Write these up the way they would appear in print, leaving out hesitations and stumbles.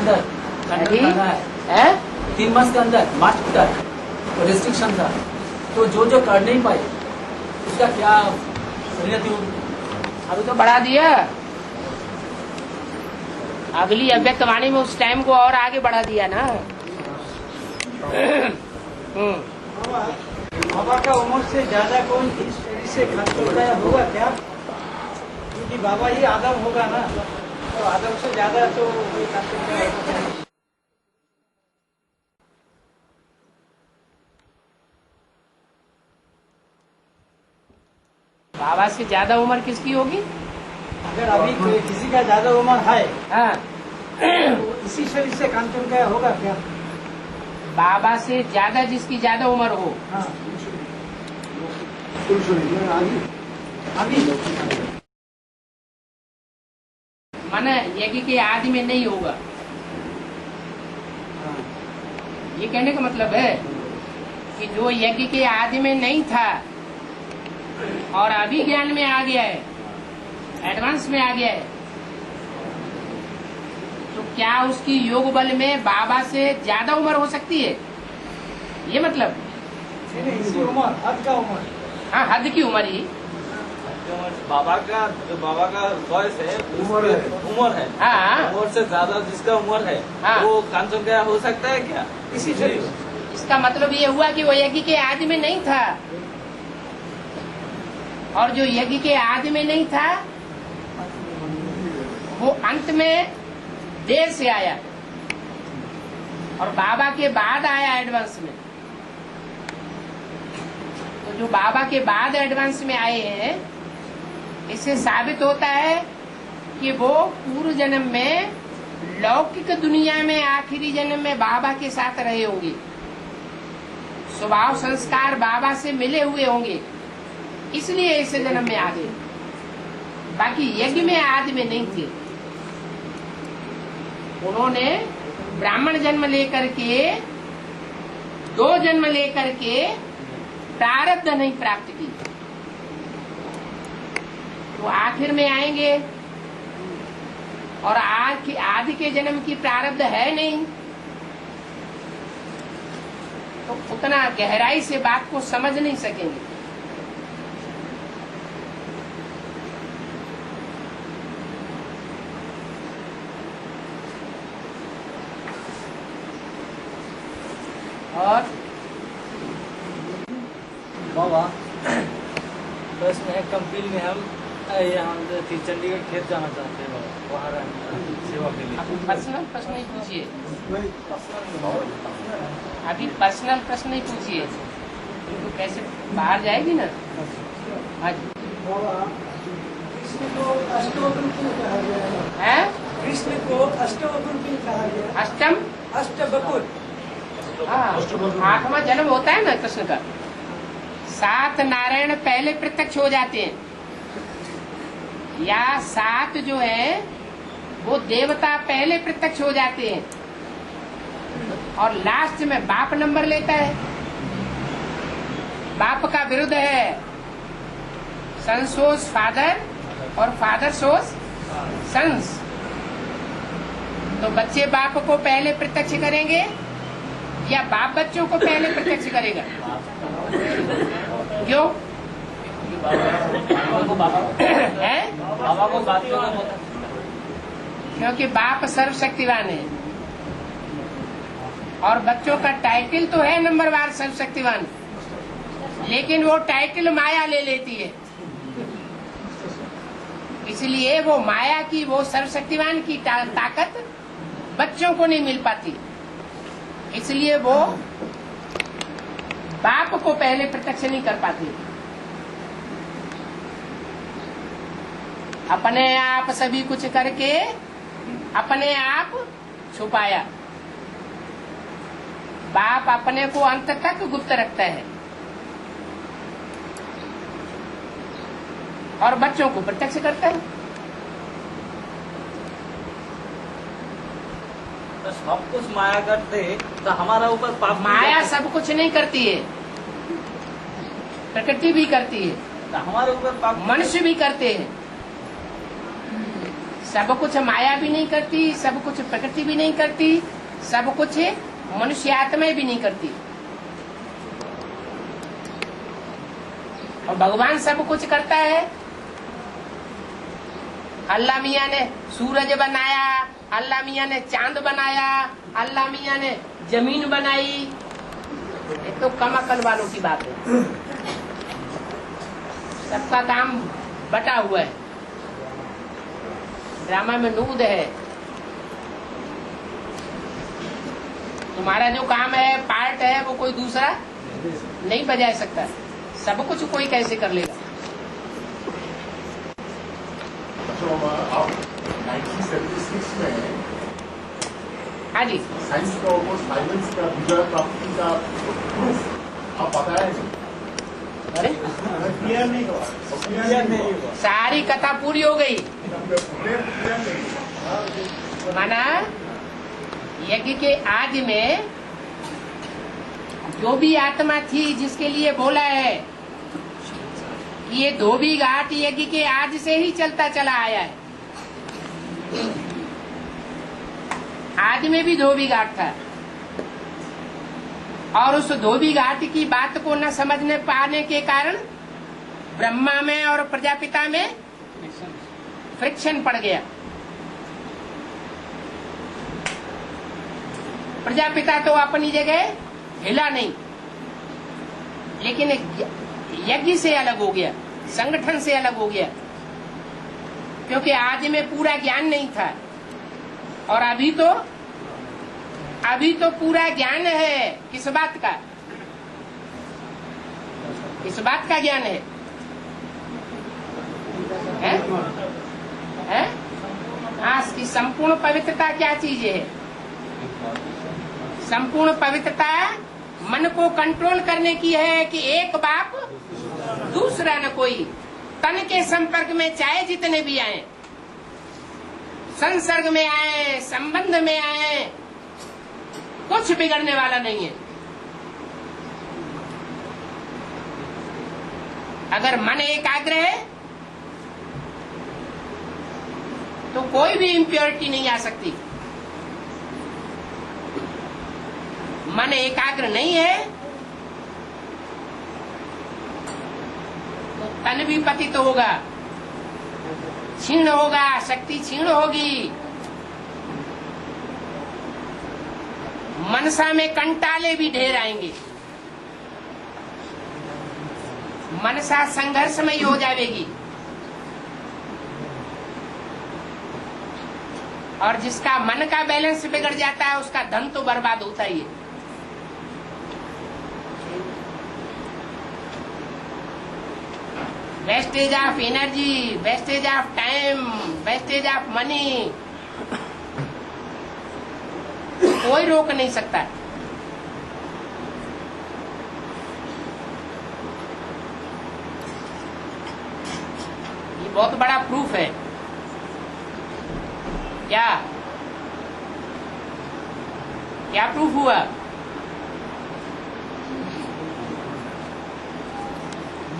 अंदर है 3 मास के अंदर मास्क का रिस्ट्रिक्शन था, तो जो कर नहीं पाए उसका क्या परिणति होगी? अभी तो बढ़ा दिया, अगली अव्यक्तवाणी में उस टाइम को और आगे बढ़ा दिया ना। बाबा का उम्र से ज्यादा कौन इस शरीर से खर्च होगा क्या? क्योंकि बाबा ही आदम होगा ना, तो आदम से ज्यादा तो वही खर्च। बाबा से ज्यादा उम्र किसकी होगी? अगर अभी किसी का ज्यादा उम्र है, हाँ, तो इसी शरीर से कांचन का होगा क्या? बाबा से ज्यादा जिसकी ज्यादा उम्र हो, हाँ, अभी माने यज्ञ के आदि में नहीं होगा। ये कहने का मतलब है कि जो यज्ञ के आदि में नहीं था और अभी ज्ञान में आ गया है, एडवांस में आ गया है, तो क्या उसकी योग बल में बाबा से ज्यादा उम्र हो सकती है? ये मतलब इसी उम्र, हद का उम्र। हाँ, हद की उम्र ही। बाबा का वॉइस है, उम्र है। हाँ, उम्र से ज्यादा जिसका उम्र है, हाँ, वो कांचन क्या हो सकता है क्या? इसी शरीर। इसका मतलब ये हुआ कि वो यज्ञ के आदि में नहीं था, और जो यज्ञ के आदि में नहीं था वो अंत में देर से आया और बाबा के बाद आया एडवांस में। तो जो बाबा के बाद एडवांस में आए हैं, इससे साबित होता है कि वो पूर्व जन्म में लौकिक दुनिया में आखिरी जन्म में बाबा के साथ रहे होंगे, स्वभाव संस्कार बाबा से मिले हुए होंगे, इसलिए इस जन्म में आ गए। बाकी यज्ञ में आदि में नहीं थे। उन्होंने ब्राह्मण जन्म लेकर के, 2 जन्म लेकर के प्रारब्ध नहीं प्राप्त की, तो आखिर में आएंगे और आदि के जन्म की प्रारब्ध है नहीं, तो उतना गहराई से बात को समझ नहीं सकेंगे। और बाबा प्रश्न है, कंपील में हम यहाँ चंडीगढ़ खेत जाना चाहते हैं बाबा, वहाँ रहना सेवा के लिए। पर्सनल प्रश्न नहीं पूछिए, अभी पर्सनल प्रश्न नहीं पूछिए, तो कैसे बाहर जाएगी ना। हाँ जी, कृष्ण को अष्टवक्र क्यों कहा गया है? है कृष्ण को अष्टवक्र क्यों कहा गया है? अष्टम, अष्टवक्र। हाँ, 8वां जन्म होता है ना कृष्ण का। 7 नारायण पहले प्रत्यक्ष हो जाते हैं, या 7 जो है वो देवता पहले प्रत्यक्ष हो जाते हैं, और लास्ट में बाप नंबर लेता है। बाप का विरुद्ध है सन सोस फादर और फादर सोस सन्स। तो बच्चे बाप को पहले प्रत्यक्ष करेंगे या बाप बच्चों को पहले प्रत्यक्ष करेगा? क्यों? है? बाबा को बात करना होता, क्योंकि बाप सर्वशक्तिवान है और बच्चों का टाइटल तो है नंबरवार सर्वशक्तिवान, लेकिन वो टाइटल माया ले लेती है, इसलिए वो माया की, वो सर्वशक्तिवान की ताकत बच्चों को नहीं मिल पाती, इसलिए वो बाप को पहले प्रत्यक्ष नहीं कर पाती। अपने आप सभी कुछ करके अपने आप छुपाया। बाप अपने को अंत तक गुप्त रखता है और बच्चों को प्रत्यक्ष करता है। तो सब कुछ माया करते तो हमारा ऊपर पाप माया सब कुछ नहीं करती है, प्रकृति भी करती है, तो हमारे ऊपर पाप मनुष्य भी करते हैं, सब कुछ माया भी नहीं करती, सब कुछ प्रकृति भी नहीं करती, सब कुछ मनुष्य आत्मा भी नहीं करती। और भगवान सब कुछ करता है। अल्लाह मियाँ ने सूरज बनाया, अल्लाह मियाँ ने चांद बनाया, अल्लाह मियाँ ने जमीन बनाई। ये तो कम अकल वालों की बात है। सबका काम बटा हुआ है, ड्रामा में नूद है। तुम्हारा जो काम है, पार्ट है, वो कोई दूसरा नहीं बजा सकता। सब कुछ कोई कैसे कर लेगा। आप 1976 में हाँ जी, साइंस का साइलेंस का विजय प्राप्ति का प्रूफ आप बताया नहीं। अरे क्लियर नहीं हुआ। सारी कथा पूरी हो गई। माना यज्ञ के आदि में जो भी आत्मा थी, जिसके लिए बोला है कि ये धोबी घाट यज्ञ के आदि से ही चलता चला आया है। आदि में भी धोबी घाट था, और उस धोबी घाट की बात को न समझने पाने के कारण ब्रह्मा में और प्रजापिता में फ्रिक्शन पड़ गया। प्रजापिता तो अपनी जगह हिला नहीं, लेकिन यज्ञ से अलग हो गया, संगठन से अलग हो गया, क्योंकि आदि में पूरा ज्ञान नहीं था। और अभी तो पूरा ज्ञान है। किस बात का? किस बात का ज्ञान है? हैं? हाँ, इसकी संपूर्ण पवित्रता क्या चीज है? संपूर्ण पवित्रता मन को कंट्रोल करने की है कि एक बाप दूसरा न कोई। तन के संपर्क में चाहे जितने भी आए, संसर्ग में आए, संबंध में आए, कुछ बिगड़ने वाला नहीं है। अगर मन एकाग्र है तो कोई भी इम्प्योरिटी नहीं आ सकती। मन एकाग्र नहीं है तो तन भी पतित होगा, क्षीण होगा, शक्ति क्षीण होगी। मनसा में कंटाले भी ढेर आएंगे, मनसा संघर्षमयी हो जाएगी। और जिसका मन का बैलेंस बिगड़ जाता है, उसका धन तो बर्बाद होता ही है। Wastage of energy, wastage of time, wastage of money कोई रोक नहीं सकता। ये बहुत बड़ा प्रूफ है। क्या क्या प्रूफ हुआ?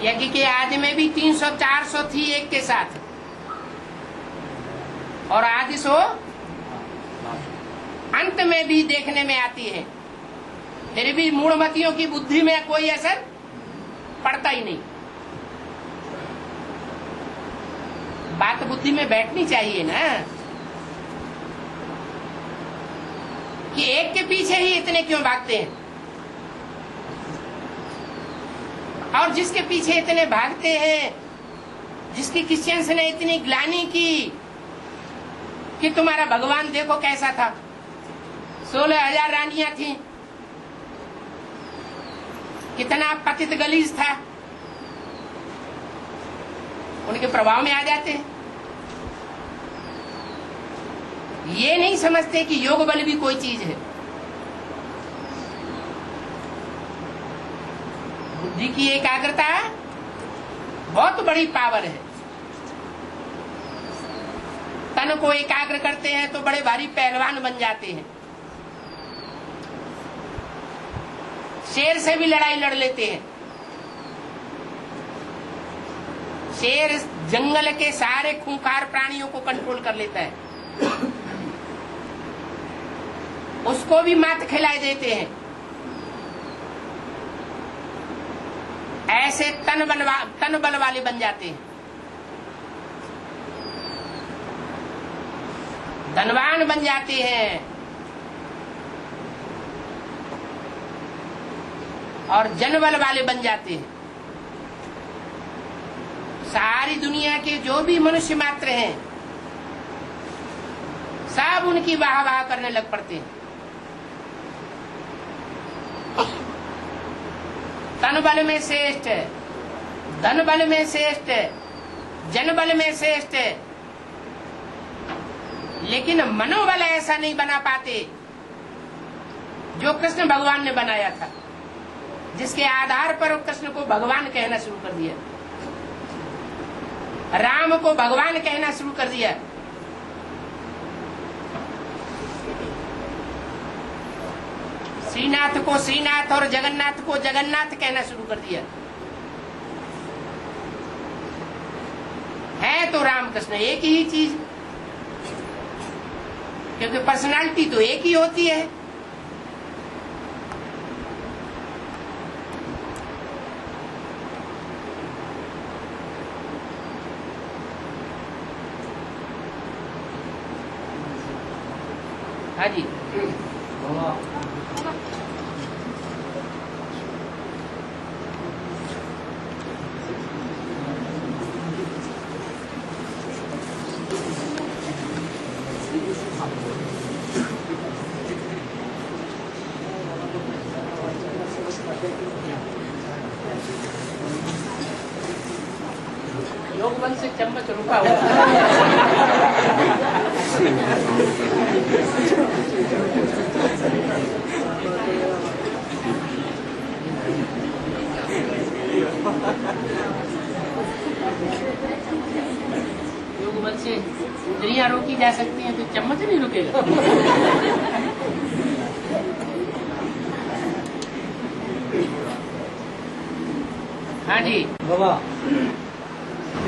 यज्ञ के आदि में भी 300-400 थी एक के साथ, और आदि सो अंत में भी देखने में आती है। फिर भी मूढ़मतियों की बुद्धि में कोई असर पड़ता ही नहीं। बात बुद्धि में बैठनी चाहिए ना कि एक के पीछे ही इतने क्यों भागते हैं, और जिसके पीछे इतने भागते हैं, जिसकी क्रिश्चियंस ने इतनी ग्लानि की कि तुम्हारा भगवान देखो कैसा था, 16,000 रानियां थी, कितना पतित गलीज था, उनके प्रभाव में आ जाते हैं। ये नहीं समझते कि योग बल भी कोई चीज है। बुद्धि की एकाग्रता बहुत बड़ी पावर है। तन को एकाग्र करते हैं तो बड़े भारी पहलवान बन जाते हैं, शेर से भी लड़ाई लड़ लेते हैं। शेर जंगल के सारे खूंखार प्राणियों को कंट्रोल कर लेता है, उसको भी मात खिला देते हैं। ऐसे तन बल वाले बन जाते हैं, धनवान बन जाते हैं और जनबल वाले बन जाते हैं। सारी दुनिया के जो भी मनुष्य मात्र हैं सब उनकी वाह वाह करने लग पड़ते हैं। तन बल में श्रेष्ठ, धन बल में श्रेष्ठ, जन बल में श्रेष्ठ, लेकिन मनोबल ऐसा नहीं बना पाते जो कृष्ण भगवान ने बनाया था, जिसके आधार पर कृष्ण को भगवान कहना शुरू कर दिया, राम को भगवान कहना शुरू कर दिया। श्रीनाथ को श्रीनाथ और जगन्नाथ को जगन्नाथ कहना शुरू कर दिया। है तो राम कृष्ण एक ही चीज, क्योंकि पर्सनालिटी तो एक ही होती है। हाँ जी, योग बल से चम्मच रुका हुआ। योग बल से इंद्रियां रोकी जा सकती हैं, तो चम्मच नहीं रुकेगा। हाँ जी बाबा,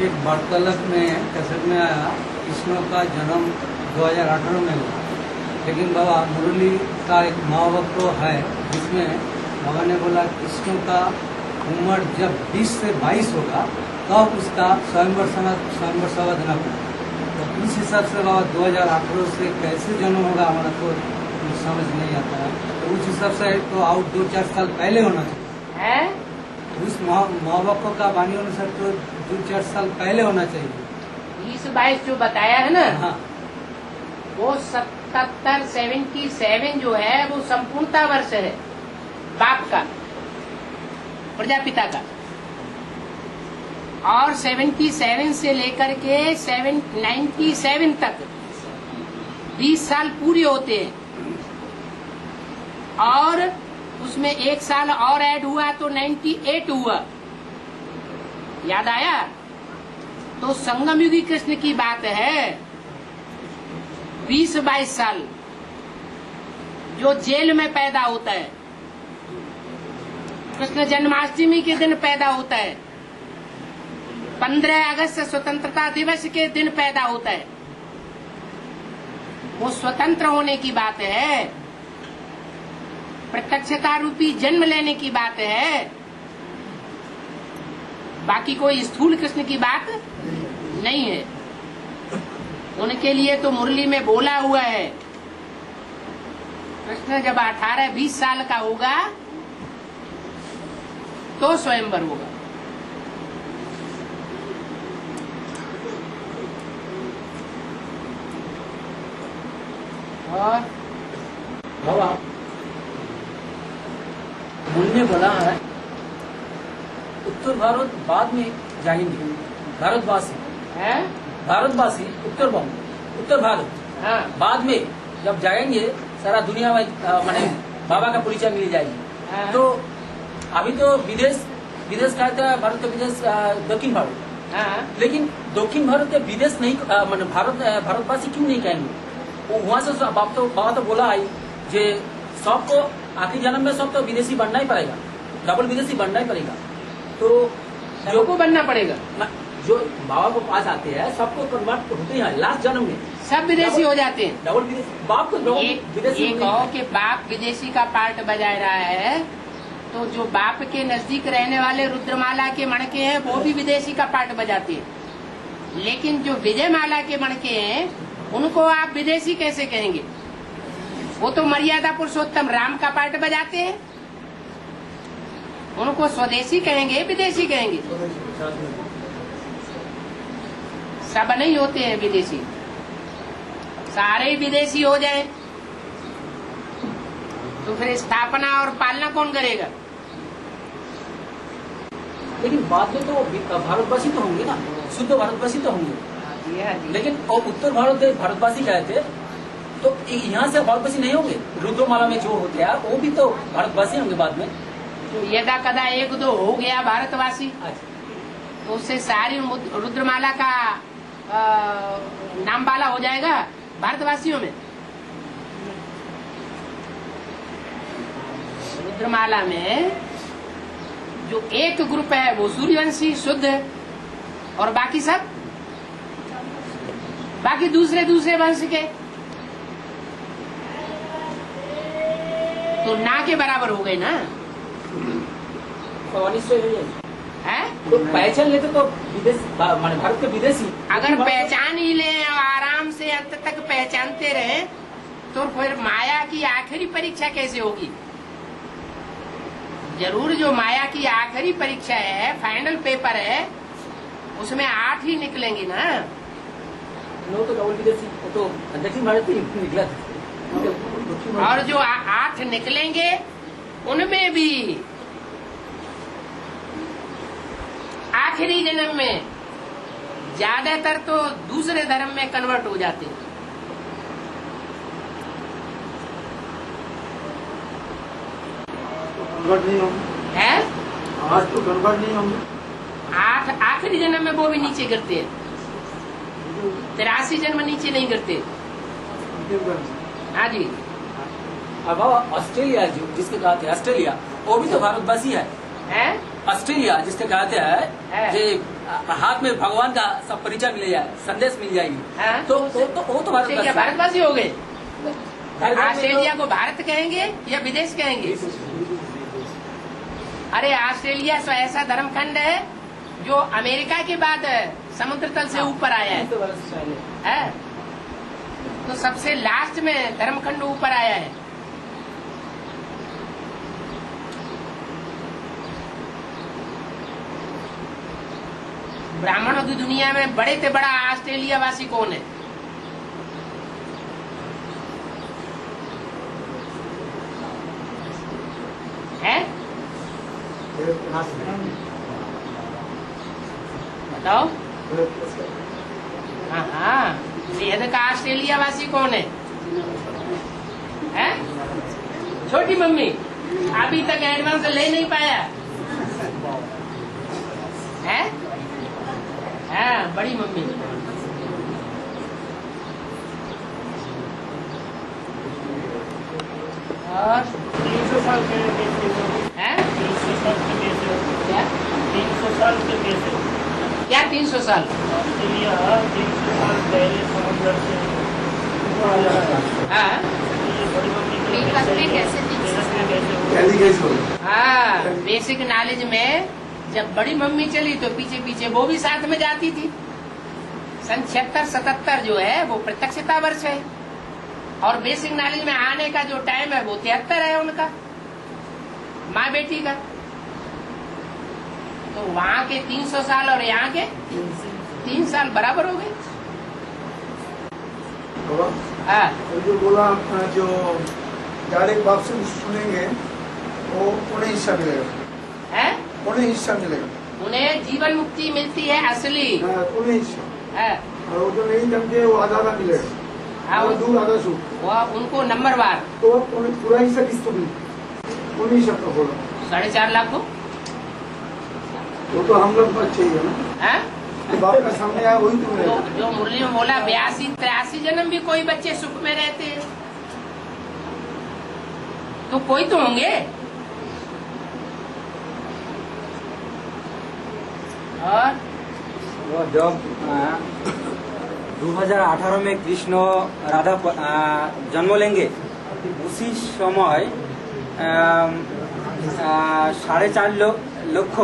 एक वार्तालाप में कैसेट में आया कृष्ण का जन्म 2018 में हुआ, लेकिन बाबा मुरली का एक महावक्र है जिसमें बाबा ने बोला कृष्ण का उम्र जब 20 से 22 होगा तब उसका स्वयंवर सभा देना पड़ा। तो इस हिसाब से बाबा 2018 से कैसे जन्म होगा हमारा तो समझ नहीं आता है। तो उस हिसाब से तो आउट 2-4 साल पहले होना चाहिए है। उस महावक्र का वाणी अनुसार तो 2-4 साल पहले होना चाहिए। 20-22 जो बताया है ना, हाँ वो 77 जो है वो संपूर्णता वर्ष है बाप का, प्रजापिता का, और 77 से लेकर के 97 तक 20 साल पूरे होते हैं, और उसमें एक साल और ऐड हुआ तो 98 हुआ। याद आया? तो संगम युगी कृष्ण की बात है। 20-22 साल जो जेल में पैदा होता है, कृष्ण जन्माष्टमी के दिन पैदा होता है, 15 अगस्त स्वतंत्रता दिवस के दिन पैदा होता है, वो स्वतंत्र होने की बात है, प्रत्यक्षता रूपी जन्म लेने की बात है। बाकी कोई स्थूल कृष्ण की बात नहीं है। उनके लिए तो मुरली में बोला हुआ है, कृष्ण जब 18-20 साल का होगा तो स्वयंवर होगा। और बाबा मुन्ने बोला है उत्तर भारत बाद में जाएंगे, भारतवासी है भारतवासी उत्तर भारत हाँ बाद में जब जाएंगे सारा दुनिया में माने बाबा का परिचय मिल जाएगी। हाँ। तो अभी तो विदेश कहता है भारत का विदेश दक्षिण भारत, हाँ लेकिन दक्षिण भारत के विदेश नहीं माने भारतवासी क्यों नहीं कहेंगे? वो वहाँ से बाबा तो बोला है जे सबको आखिरी जन्म में सब तो विदेशी बनना ही पड़ेगा, डबल विदेशी बनना ही पड़ेगा। तो सबको बनना पड़ेगा। जो बाबा को पास आते हैं सबको कन्वर्ट होते हैं लास्ट जन्म में, सब विदेशी हो जाते हैं। डबल विदेशी। बाप को डबल विदेशी ये नहीं कहो है। कि बाप विदेशी का पार्ट बजा रहा है, तो जो बाप के नजदीक रहने वाले रुद्रमाला के मणके हैं वो भी विदेशी का पार्ट बजाते हैं। लेकिन जो विजयमाला के मणके हैं उनको आप विदेशी कैसे कहेंगे? वो तो मर्यादा पुरुषोत्तम राम का पार्ट बजाते हैं। उनको स्वदेशी कहेंगे विदेशी कहेंगे? सब नहीं होते हैं विदेशी, सारे ही विदेशी हो जाएं तो फिर स्थापना और पालना कौन करेगा? लेकिन बाद में तो भारतवासी तो होंगे ना, शुद्ध भारतवासी तो होंगे। लेकिन और उत्तर भारत भारतवासी कहे थे, तो यहाँ से भारतवासी नहीं होंगे। रुद्रमाला में जो होते हैं वो भी तो भारतवासी होंगे बाद में। तो यदा कदा एक दो हो गया भारतवासी, तो उससे सारी रुद्रमाला का नाम वाला हो जाएगा भारतवासियों में। रुद्रमाला में जो एक ग्रुप है वो सूर्यवंशी शुद्ध, और बाकी सब बाकी दूसरे दूसरे वंश के, तो ना के बराबर हो गए ना। है तो पहचान लेते तो विदेश माने भारत के विदेशी अगर पहचान ही ले और आराम से अंत तक पहचानते रहे तो फिर माया की आखिरी परीक्षा कैसे होगी? जरूर जो माया की आखिरी परीक्षा है, फाइनल पेपर है, उसमें 8 ही निकलेंगी ना। नो तो डबल विदेशी, वो तो दक्षिण भारत ही निकला था। और जो 8 निकलेंगे उनमें भी आखिरी जन्म में ज्यादातर तो दूसरे धर्म में कन्वर्ट हो जाते हैं। कन्वर्ट नहीं होंगे, है आज तो कन्वर्ट नहीं होंगे। 8 आखिरी जन्म में वो भी नीचे गिरते हैं, 83 जन्म नीचे नहीं गिरते। हाँ जी। अब ऑस्ट्रेलिया जो जिसके कहते हैं ऑस्ट्रेलिया, वो भी तो भारतवासी है। ऑस्ट्रेलिया जिसके कहते हैं कि हाथ में भगवान का सब परिचय मिल जाए, संदेश मिल जाएगी, तो वो तो भारतवासी हो गए। ऑस्ट्रेलिया को भारत कहेंगे या विदेश कहेंगे? अरे ऑस्ट्रेलिया तो ऐसा धर्मखंड है जो अमेरिका के बाद समुद्र तल से ऊपर आया है। तो सबसे लास्ट में धर्मखंड ऊपर आया है। ब्राह्मणों की दुनिया में बड़े से बड़ा ऑस्ट्रेलिया वासी कौन है? बताओ। हाँ, बेहद का ऑस्ट्रेलिया वासी कौन है? छोटी मम्मी अभी तक एडवांस ले नहीं पाया है? हाँ, बड़ी मम्मी। और 300 साल के है 300 साल के बेस क्या? 300 साल के बेस क्या 300 साल? ऑस्ट्रेलिया 300 साल पहले समुद्र से हाँ, ये बड़ी मम्मी हाँ, बेसिक नॉलेज में जब बड़ी मम्मी चली तो पीछे पीछे वो भी साथ में जाती थी। सन 76-77 जो है वो प्रत्यक्षता वर्ष है, और बेसिक नॉलेज में आने का जो टाइम है वो 73 है उनका, माँ बेटी का। तो वहाँ के 300 साल और यहाँ के 3 साल बराबर हो गए। हाँ, जो बोला जो डायरेक्ट बाप से सुनेंगे वो उन्हें हिस्सा मिलेगा, है उन्हें हिस्सा मिलेगा, उन्हें जीवन मुक्ति मिलती है असली। उन्हें हिस्सा, है और वो जो नहीं जमते वो आधा मिलेगा। हाँ, और दूर आधा सूख, वो उनको नंबरवार तो उन्हें पूरा हिस्सा किसको मिले? उन्हीं हिस्सा का बोला 4.5 लाख को। वो तो हम लोग अच्छे ही है ना, है जो बाप का सामने आया वही तो मिलेगा। जो मुरली में बोला 82-83 जन्म भी कोई बच्चे सुख में रहते हैं, तो कोई तो होंगे। और तो जब 2018 में कृष्ण राधा जन्म लेंगे उसी समय 4.5 लक्ष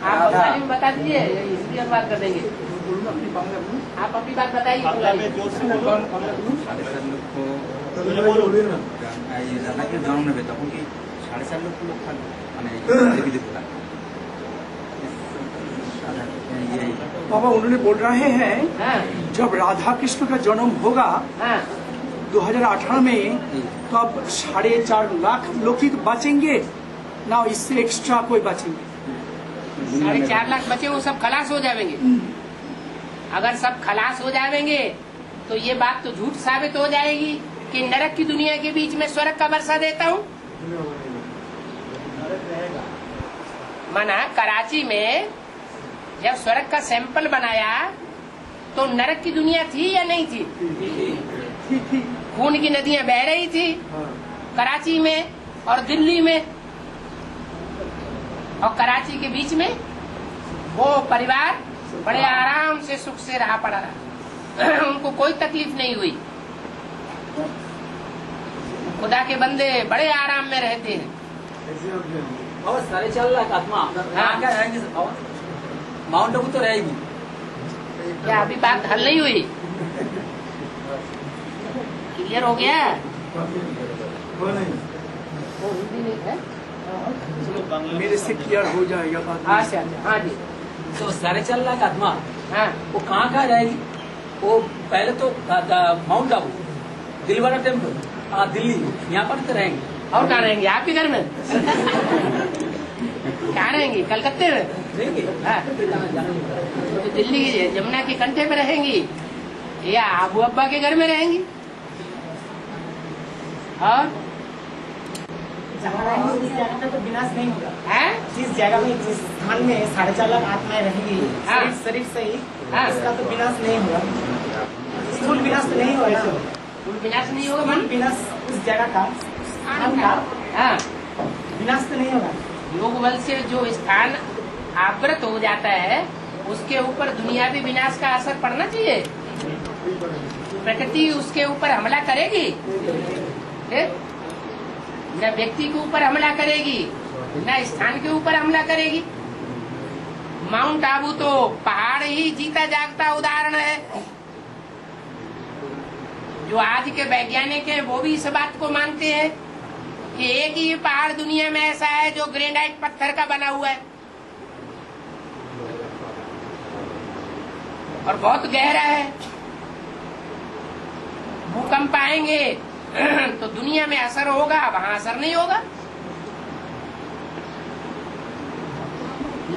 आप बंगाली में बता दीजिए, हिंदी में बात कर देंगे। आप अपनी बात बताइए। राधा के जन्म নেবে তখন কি 4.5 লক্ষ লোক থাকবে মানে দেবী দেবতা। बाबा उन्होंने बोल रहे हैं हाँ, जब राधा कृष्ण का जन्म होगा हाँ, 2018 में तो अब 4.5 लाख लोग ही बचेंगे ना, इससे एक्स्ट्रा कोई बचेंगे? 4.5 लाख बचे वो सब खलास हो जाएंगे। अगर सब खलास हो जाएंगे तो ये बात तो झूठ साबित हो जाएगी कि नरक की दुनिया के बीच में स्वर्ग का वर्षा देता हूँ। माना कराची में जब स्वर्ग का सैंपल बनाया तो नरक की दुनिया थी या नहीं थी? खून की नदियां बह रही थी कराची में और दिल्ली में, और कराची के बीच में वो परिवार बड़े आराम से सुख से रहा पड़ा रहा। उनको कोई तकलीफ नहीं हुई। खुदा के बंदे बड़े आराम में रहते हैं। और 4.5 लाख आत्मा हाँ। क्या रहेंगे? माउंट आबू तो रहेगी। क्या अभी बात हल नहीं हुई? क्लियर हो गया? वो हिंदी नहीं है। मेरे से क्लियर हो जाएगा बात। अच्छा अच्छा, हाँ जी, तो 4.5 लाख आत्मा हाँ। वो कहाँ रहेगी? वो पहले तो माउंट आबू, दिलवाड़ा टेम्पल, दिल्ली, यहाँ पर तो रहेंगे। और कहाँ रहेंगे? आपके घर में? कहाँ रहेंगी? कलकत्ते में रहेंगे। हाँ। तो दिल्ली की यमुना के कंठे में रहेंगी या आबू अब्बा के घर में रहेंगी? और जिस जगह पे तो विनाश नहीं होगा है? जिस जगह में जिस स्थान में 4.5 लाख आत्माएं रहेंगी हाँ। शरीर से ही, हाँ। इसका तो विनाश नहीं होगा। स्थूल विनाश तो नहीं होगा। कुल विनाश नहीं होगा स्थूल मन? विनाश उस जगह का स्थान का हाँ। विनाश तो नहीं होगा। योग बल से जो स्थान आवृत हो जाता है उसके ऊपर दुनियावी विनाश का असर पड़ना चाहिए। प्रकृति उसके ऊपर हमला करेगी, न व्यक्ति के ऊपर हमला करेगी न स्थान के ऊपर हमला करेगी। माउंट आबू तो पहाड़ ही जीता जागता उदाहरण है। जो आज के वैज्ञानिक हैं वो भी इस बात को मानते हैं कि एक ही पहाड़ दुनिया में ऐसा है जो ग्रेनाइट पत्थर का बना हुआ है और बहुत गहरा है। भूकंप आएंगे तो दुनिया में असर होगा, वहां असर नहीं होगा।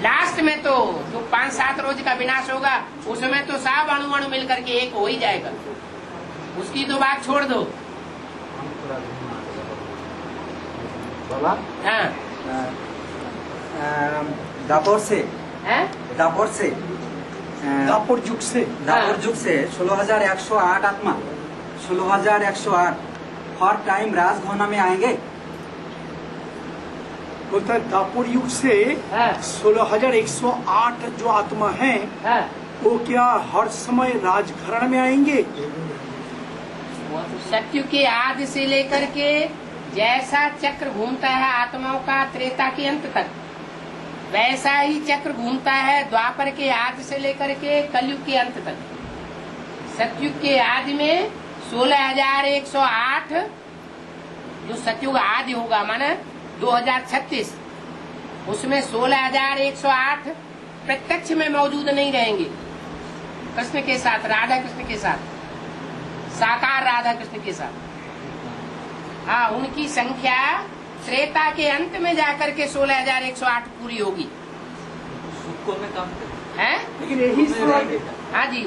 लास्ट में तो जो 5-7 रोज का विनाश होगा उसमें तो सब अणु अणु मिलकर के एक हो ही जाएगा। उसकी तो बात छोड़ दो। बाबा हाँ दापोर से है? दापोर से दापुर युग से दापोर युग से 16,108 आत्मा 16,108 हर टाइम राजघोना में आएंगे। बोलता है दापुर युग से हाँ। 16,108 जो आत्मा हैं हाँ। वो क्या हर समय राजघराना में आएंगे? सत्युग के आदि से लेकर के जैसा चक्र घूमता है आत्माओं का त्रेता के अंत तक, वैसा ही चक्र घूमता है द्वापर के आदि से लेकर के कलयुग के अंत तक। सतयुग के आदि में 16,108 जो सतयुग आदि होगा माना 2036, उसमें 16,108 प्रत्यक्ष में मौजूद नहीं रहेंगे कृष्ण के साथ, राधा कृष्ण के साथ, साकार राधा कृष्ण के साथ। हाँ, उनकी संख्या त्रेता के अंत में जाकर के 16,108 पूरी होगी। में काम है? लेकिन यही स्वर्ग हाँ जी,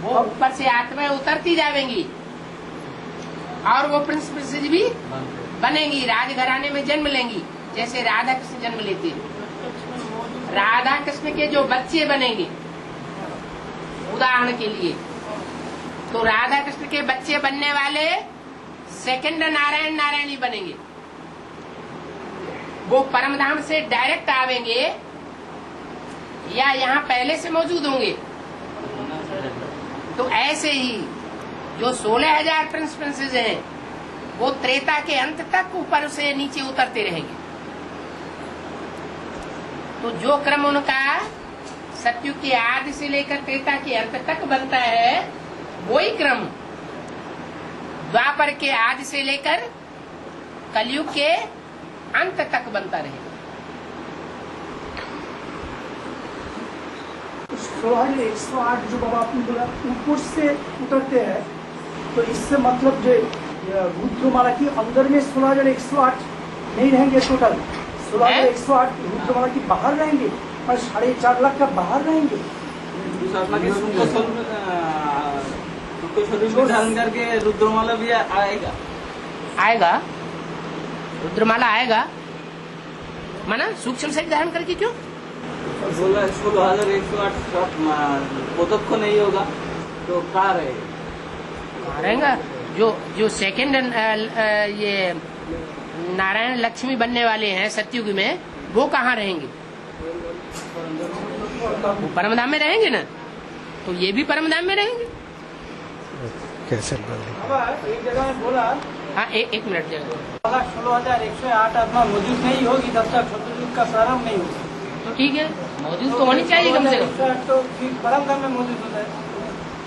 वो ऊपर से आत्माएं उतरती जाएंगी और वो प्रिंस प्रिंसेस भी बनेंगी, राजघराने में जन्म लेंगी जैसे राधा कृष्ण जन्म लेते हैं। राधा कृष्ण के जो बच्चे बनेंगे उदाहरण के लिए, तो राधा कृष्ण के बच्चे बनने वाले सेकंड नारायण नारायण ही बनेंगे। वो परमधाम से डायरेक्ट आवेंगे या यहाँ पहले से मौजूद होंगे। तो ऐसे ही जो 16,000 प्रिंस प्रिंसेस हैं वो त्रेता के अंत तक ऊपर से नीचे उतरते रहेंगे। तो जो क्रम उनका सतयुग के आदि से लेकर त्रेता के अंत तक बनता है वही क्रम द्वापर के आदि से लेकर कलयुग के अंत तक बनता रहेगा। 16,108 जो बाबा आपने बोला ऊपर से उतरते हैं, तो इससे मतलब जो रुद्रमाला की अंदर में 16,108 नहीं रहेंगे, टोटल 16,108 रुद्रमाला की बाहर रहेंगे और 4.5 लाख का बाहर रहेंगे। धारण करके रुद्रमाला भी आएगा आएगा रुद्रमाला आएगा माना सूक्ष्म शरीर धारण करके। क्यों बोला 16,108 पोतक को नहीं होगा तो कहाँ रहेगा? कहाँ रहेगा? जो सेकंड ये नारायण लक्ष्मी बनने वाले हैं सतयुग में वो कहाँ रहेंगे? वो परमधाम में रहेंगे ना, तो ये भी परमधाम में रहेंगे। कैसे एक जगह में बोला हाँ एक मिनट जगह 16,108 आत्मा मौजूद नहीं होगी तब तक सतयुग का प्रारंभ नहीं होगा। तो ठीक है, मौजूद तो होनी चाहिए कम से कम। तो फिर परमधाम में मौजूद होता है।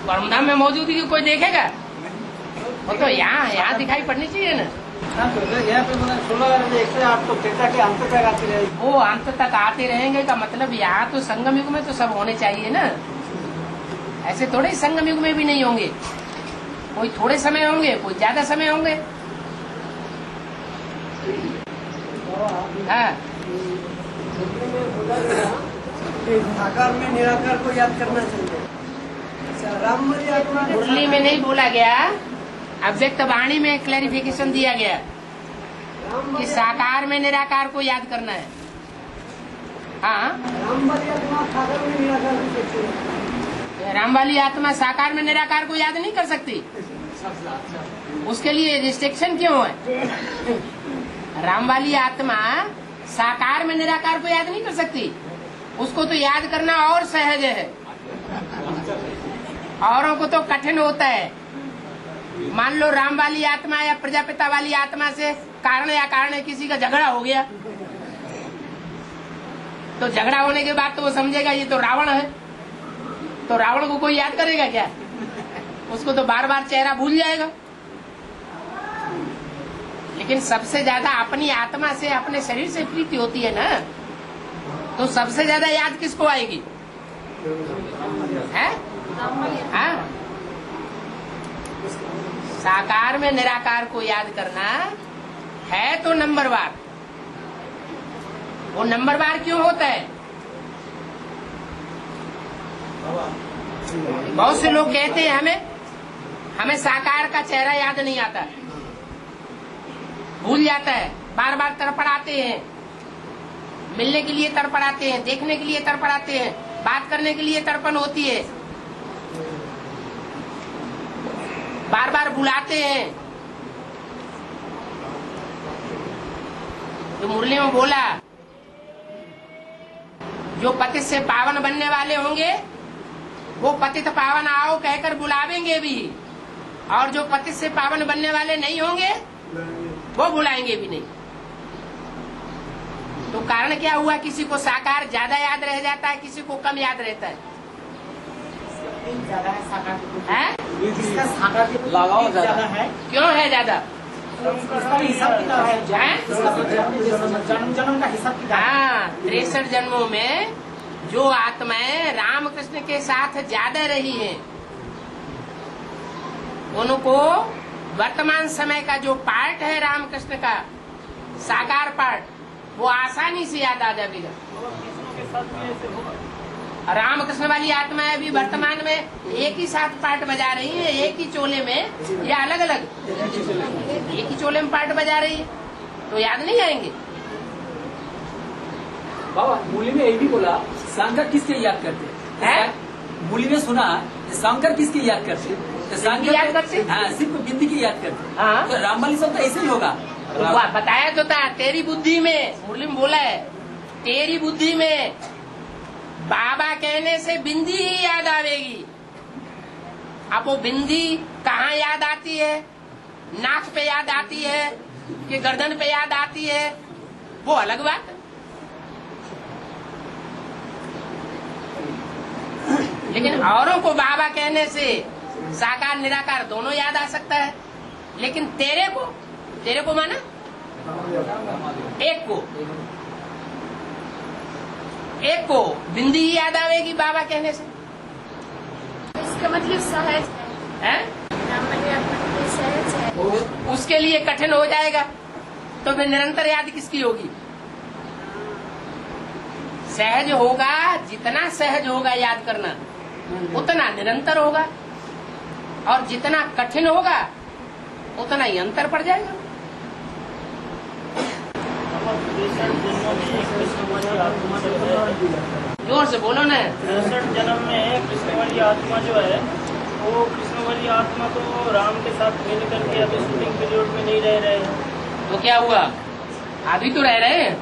परमधाम में मौजूदगी कोई देखेगा? वो तो यहाँ दिखाई पड़नी चाहिए ना। हाँ, तो यहाँ पे 16,108 तो त्रेता के अंत तक आती रहेगी। वो अंत तक आते रहेंगे का मतलब यहाँ तो संगम युग में तो सब होने चाहिए ना। ऐसे थोड़े ही संगम युग में भी नहीं होंगे, कोई थोड़े समय होंगे, कोई ज्यादा समय होंगे। हाँ साकार में निराकार को याद करना चाहिए। मुरली में नहीं बोला गया, अव्यक्त वाणी में क्लैरिफिकेशन दिया गया कि साकार में निराकार को याद करना है। हाँ राम वाली आत्मा साकार में निराकार को याद नहीं कर सकती, उसके लिए रिस्ट्रिक्शन क्यों है? राम वाली आत्मा साकार में निराकार को याद नहीं कर सकती, उसको तो याद करना और सहज है, औरों को तो कठिन होता है। मान लो राम वाली आत्मा या प्रजापिता वाली आत्मा से कारण या कारण किसी का झगड़ा हो गया, तो झगड़ा होने के बाद तो वो समझेगा ये तो रावण है, तो रावण को कोई याद करेगा क्या? उसको तो बार बार चेहरा भूल जाएगा। लेकिन सबसे ज्यादा अपनी आत्मा से, अपने शरीर से प्रीति होती है ना, तो सबसे ज्यादा याद किसको आएगी? है? हाँ? साकार में निराकार को याद करना है तो नंबरवार। वो नंबरवार क्यों होता है? बहुत से लोग कहते हैं हमें साकार का चेहरा याद नहीं आता, भूल जाता है, बार बार तड़पड़ाते हैं, मिलने के लिए तड़पड़ाते हैं, देखने के लिए तड़पड़ाते हैं, बात करने के लिए तड़पन होती है, बार बार बुलाते हैं। जो मुरली में बोला, जो पतित से पावन बनने वाले होंगे वो पतित पावन आओ कहकर बुलावेंगे भी, और जो पतित से पावन बनने वाले नहीं होंगे वो बुलाएंगे भी नहीं। तो कारण क्या हुआ? किसी को साकार ज्यादा याद रह जाता है, किसी को कम याद रहता है। लगाओ ज्यादा है। क्यों है ज्यादा? हिसाब किताब है, जन्म का हिसाब किताब। हाँ, 63 जन्मों में जो आत्माएं रामकृष्ण के साथ ज्यादा रही हैं, उनको वर्तमान समय का जो पार्ट है रामकृष्ण का साकार पार्ट, वो आसानी से याद आ जाएगा। रामकृष्ण वाली आत्माएं भी वर्तमान में एक ही साथ पार्ट बजा रही है, एक ही चोले में या अलग अलग? एक ही चोले में पार्ट बजा रही है, तो याद नहीं आएंगे। बाबा मूली में ये भी बोला शंकर किसके याद करते हैं? मूली में सुना शंकर किसके याद करते? तो याद करते? हाँ, सिर्फ बिंदी की याद करते। हाँ। तो रामवाली सब तो ऐसे ही होगा। बताया तो था, तेरी बुद्धि में, मुरली में बोला है, तेरी बुद्धि में बाबा कहने से बिंदी ही याद आवेगी। अब वो बिंदी कहाँ याद आती है? नाक पे याद आती है कि गर्दन पे याद आती है, वो अलग बात है। लेकिन औरों को बाबा कहने से साकार निराकार दोनों याद आ सकता है, लेकिन तेरे को माना एक को बिंदी ही याद आवेगी बाबा कहने से। इसका मतलब सहज है, सहज है। उसके लिए कठिन हो जाएगा तो फिर निरंतर याद किसकी होगी? सहज होगा, जितना सहज होगा याद करना उतना निरंतर होगा, और जितना कठिन होगा उतना ही अंतर पड़ जाएगा। जोर से बोलो ना। 63 जन्म में कृष्ण वाली आत्मा जो है, वो कृष्ण वाली आत्मा तो राम के साथ मिल करके अभी शूटिंग पीरियड में नहीं रह रहे हैं। तो क्या हुआ? अभी तो रह रहे हैं।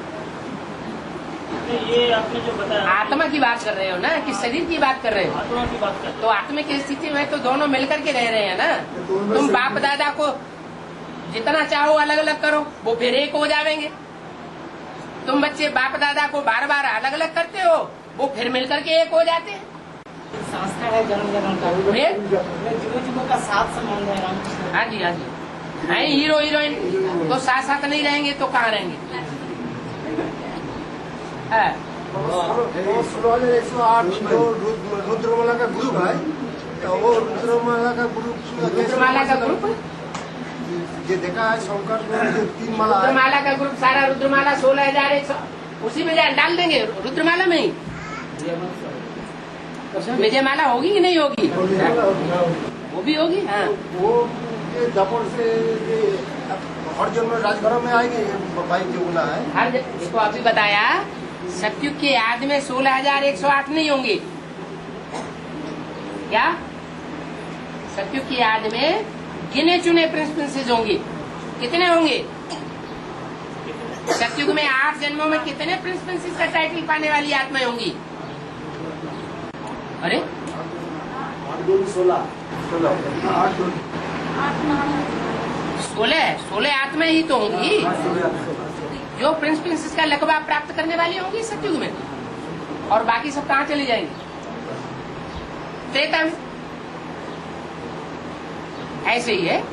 ये आपने जो बताया, आत्मा की बात कर रहे हो ना, कि शरीर की बात कर रहे हो? आत्मा की बात कर, तो आत्मा की स्थिति में तो दोनों मिलकर के रह रहे हैं ना। तुम बाप दादा को जितना चाहो अलग अलग करो, वो फिर एक हो जाएंगे। तुम बच्चे बाप दादा को बार बार अलग अलग करते हो, वो फिर मिलकर के एक हो जाते हैं। संस्कार है जन्म जन्म का, जुगों का साथ संबंध है रामकृष्ण। हाँ जी, हाँ जी। है हीरो हीरोइन तो साथ साथ नहीं रहेंगे तो कहाँ रहेंगे? 16,108 जो रुद्रमाला का ग्रुप है, तो वो रुद्रमाला का ग्रुप ये देखा है शंकर जो 3 माला है। रुद्रमाला का ग्रुप सारा रुद्रमाला 16,100 उसी में डाल देंगे, रुद्रमाला में ही। विजयमाला होगी कि नहीं होगी? वो भी होगी। हाँ, वो ये दपोर से हर जन्म राजघरों में आएंगे, भाई जो गुना है हर इसको अभी बताया। सतयुग के याद में 16,108 नहीं होंगे क्या? सतयुग की याद में गिने चुने प्रिंस प्रिंसेस होंगे। कितने होंगे? सतयुग में 8 जन्मों में कितने प्रिंस प्रिंसेस का टाइटल पाने वाली आत्माएं होंगी? अरे 16 आत्माएं ही तो होंगी जो प्रिंस प्रिंसेस का लकबा प्राप्त करने वाली होंगी सतयुग में, और बाकी सब कहाँ चले जाएंगे? त्रेता में। ऐसे ही है।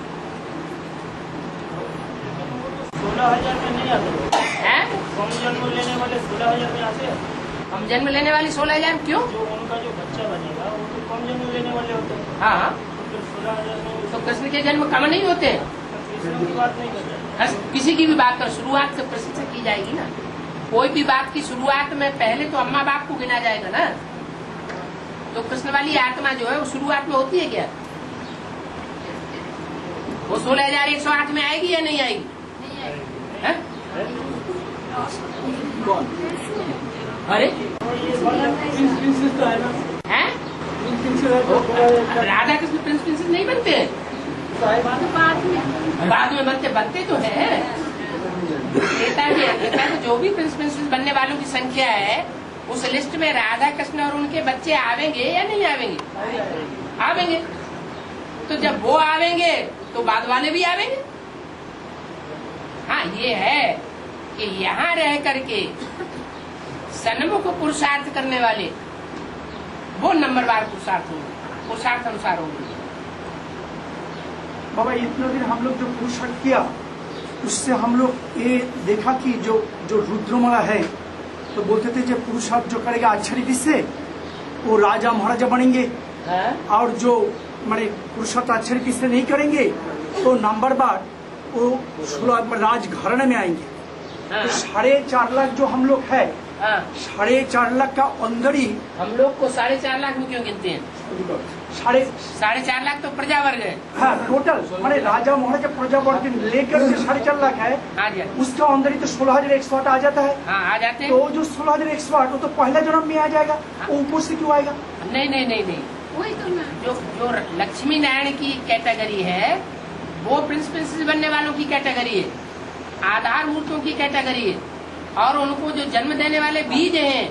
16,000 में नहीं आते हैं? कम जन्म लेने वाले 16,000 में आते हैं। हम जन्म लेने वाली 16,000 क्यों? जो उनका जो बच्चा बनेगा वो तो कम जन्म लेने वाले होते हैं। हाँ, तो 16,000 में तो कृष्ण के जन्म कम नहीं होते? कृष्ण की बात नहीं कर रहे। किसी की भी बात कर, शुरुआत से प्रशंसा की जाएगी ना। कोई भी बात की शुरुआत में पहले तो अम्मा बाप को गिना जाएगा ना। तो कृष्ण वाली आत्मा जो है वो शुरुआत में होती है क्या? वो 16,108 में आएगी या नहीं आएगी? है? कौन? अरे हैं? राधा कृष्ण प्रिंस प्रिंसेस नहीं बनते हैं? बाद में बनते तो है। जो भी प्रिंस प्रिंसेस बनने वालों की संख्या है, उस लिस्ट में राधा कृष्ण और उनके बच्चे आवेंगे या नहीं आवेंगे? आवेंगे। तो जब वो आवेंगे तो बाद वाले भी आवेंगे। हाँ, ये है कि यहाँ रह करके सन्मुख पुरुषार्थ करने वाले वो नंबरवार पुरुषार्थ होंगे, पुरुषार्थ अनुसार होंगे। बाबा इतना दिन हम लोग जो पुरुषार्थ किया, उससे हम लोग ये देखा कि जो रुद्रमाला है, तो बोलते थे जो पुरुषार्थ जो करेगा अच्छे रीति से वो राजा महाराजा बनेंगे, और जो माने पुरुषार्थ अच्छे रीति से नहीं करेंगे तो नंबर बार वो राजघराने में आएंगे। तो 4.5 लाख जो हम लोग है, 4.5 लाख का अंदर ही हम लोग को 4.5 लाख में क्यों गिनते हैं? 4.5 लाख तो प्रजा वर्ग है। हाँ, टोटल माने राजा महाराजा प्रजा वर्ग लेकर के 4.5 लाख है। हाँ जी, उसका अंदर ही तो 16,108 आ जाता है। हाँ, आ जाते हैं। तो जो 16,108 वो तो पहला जन्म में आ जाएगा। वो ऊपर से क्यों आएगा? नहीं, वही तो ना। जो लक्ष्मी नारायण की कैटेगरी है वो प्रिंस प्रिंसेस बनने वालों की कैटेगरी है। आधार मूर्तों की कैटेगरी है, और उनको जो जन्म देने वाले बीज हैं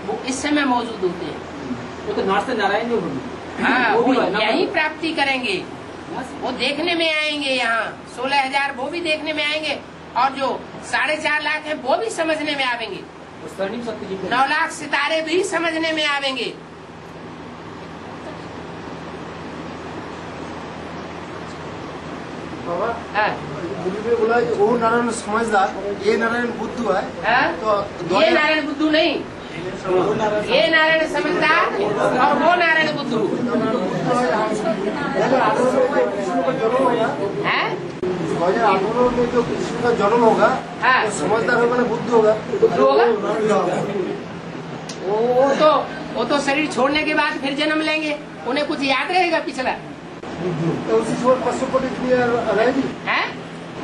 वो इस समय मौजूद होते हैं। वो तो नाथ से नारायण जो हाँ, वो यही प्राप्ति करेंगे, वो देखने में आएंगे। यहाँ 16,000 वो भी देखने में आएंगे, और जो 4.5 लाख है वो भी समझने में आवेंगे। 9 लाख सितारे भी समझने में आवेंगे। हाँ। गुरु ने बोला वो नारायण समझदार, ये नारायण बुद्धू है। तो ये नारायण बुद्धू नहीं, ये नारायण समझदार और वो नारायण बुद्धू है। 2018 में जो कृष्ण का जन्म होगा, हाँ। तो समझदार होगा ना बुद्धू होगा? बुद्धू होगा। वो तो शरीर छोड़ने के बाद फिर जन्म लेंगे, उन्हें कुछ याद रहेगा पिछला। तो उसी समय 500 कोटि दुनिया रहेगी?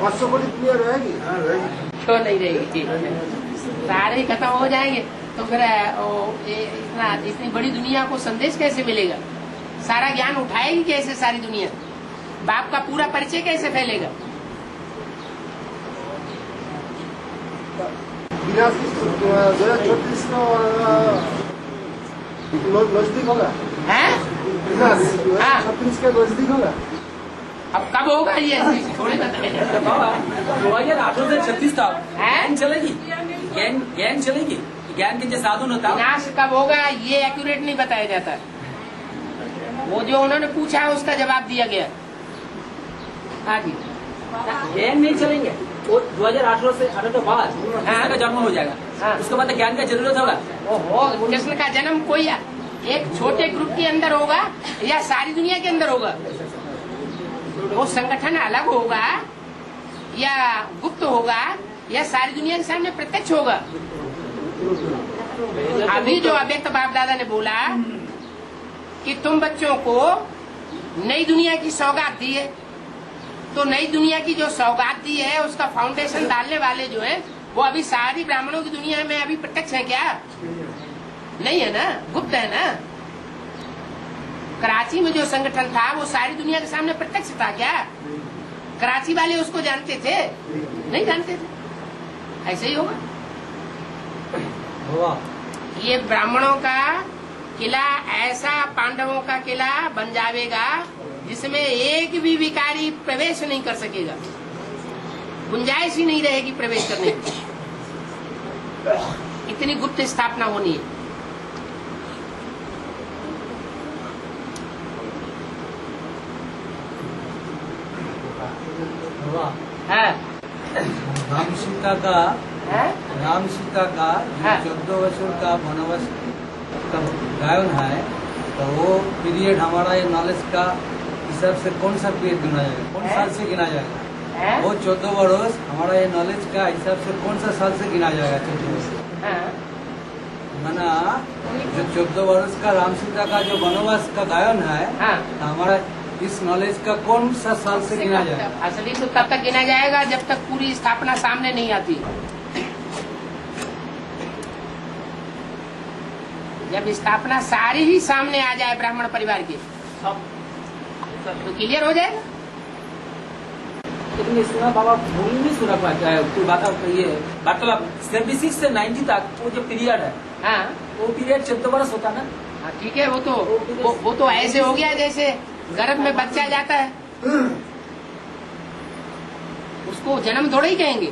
500 कोटि दुनिया रहेगी? क्यों नहीं रहेगी? सारे ही खत्म हो जाएंगे तो फिर इतनी बड़ी दुनिया को संदेश कैसे मिलेगा? सारा ज्ञान उठाएगी कैसे सारी दुनिया? बाप का पूरा परिचय कैसे फैलेगा? विनाश 2034 नजदीक होगा है? विनाश 2036 का नजदीक होगा। अब कब होगा ये थोड़े बताए। 2018 से 36 तक ज्ञान चलेगी, ज्ञान चलेगी, ज्ञान के जो साधन होता है। विनाश कब होगा ये एक्यूरेट नहीं बताया जाता। वो जो उन्होंने पूछा है उसका जवाब दिया गया। हाँ जी, ज्ञान नहीं चलेंगे, वो 2018 से 18 के बाद कृष्ण का जन्म हो जाएगा। उसके बाद ज्ञान का जरूरत होगा। ओहो, कृष्ण का जन्म कोई एक छोटे ग्रुप के अंदर होगा या सारी दुनिया के अंदर होगा? वो संगठन अलग होगा या गुप्त होगा या सारी दुनिया के सामने प्रत्यक्ष होगा? अभी जो अव्यक्त बाप दादा ने बोला कि तुम बच्चों को नई दुनिया की सौगात दी है, तो नई दुनिया की जो सौगात दी है उसका फाउंडेशन डालने वाले जो है वो अभी सारी ब्राह्मणों की दुनिया में अभी प्रत्यक्ष है क्या? नहीं है ना, गुप्त है ना। कराची में जो संगठन था वो सारी दुनिया के सामने प्रत्यक्ष था क्या? कराची वाले उसको जानते थे? नहीं जानते थे। ऐसे ही होगा। ये ब्राह्मणों का किला ऐसा पांडवों का किला बन जाएगा जिसमें एक भी विकारी प्रवेश नहीं कर सकेगा, गुंजाइश ही नहीं रहेगी प्रवेश करने की। इतनी गुप्त स्थापना होनी है। राम सीता का जो 14 वर्षों का वनवास का गायन है, तो वो पीरियड हमारा ये नॉलेज का हिसाब से कौन सा पीरियड गिना जाएगा? कौन साल से गिना जाएगा? वो 14 वर्ष हमारा ये नॉलेज का हिसाब से कौन सा साल से गिना जाएगा? 14 वर्ष माना जो 14 वर्ष का राम सीता का जो वनवास का गायन है, तो हमारा इस नॉलेज का कौन सा साल से गिना जाएगा? असली तो तब तक गिना जाएगा जब तक पूरी स्थापना सामने नहीं आती। जब स्थापना सारी ही सामने आ जाए ब्राह्मण परिवार की तो क्लियर हो जाएगा। लेकिन सुना बाबा भूल नहीं सुना पाता है कोई बात। ये मतलब 76 से 90 तक वो जो पीरियड है, वो पीरियड 14 वर्ष होता ना। ठीक है, वो तो ऐसे हो गया जैसे गर्भ में बच्चा जाता है, उसको जन्म थोड़ा ही कहेंगे,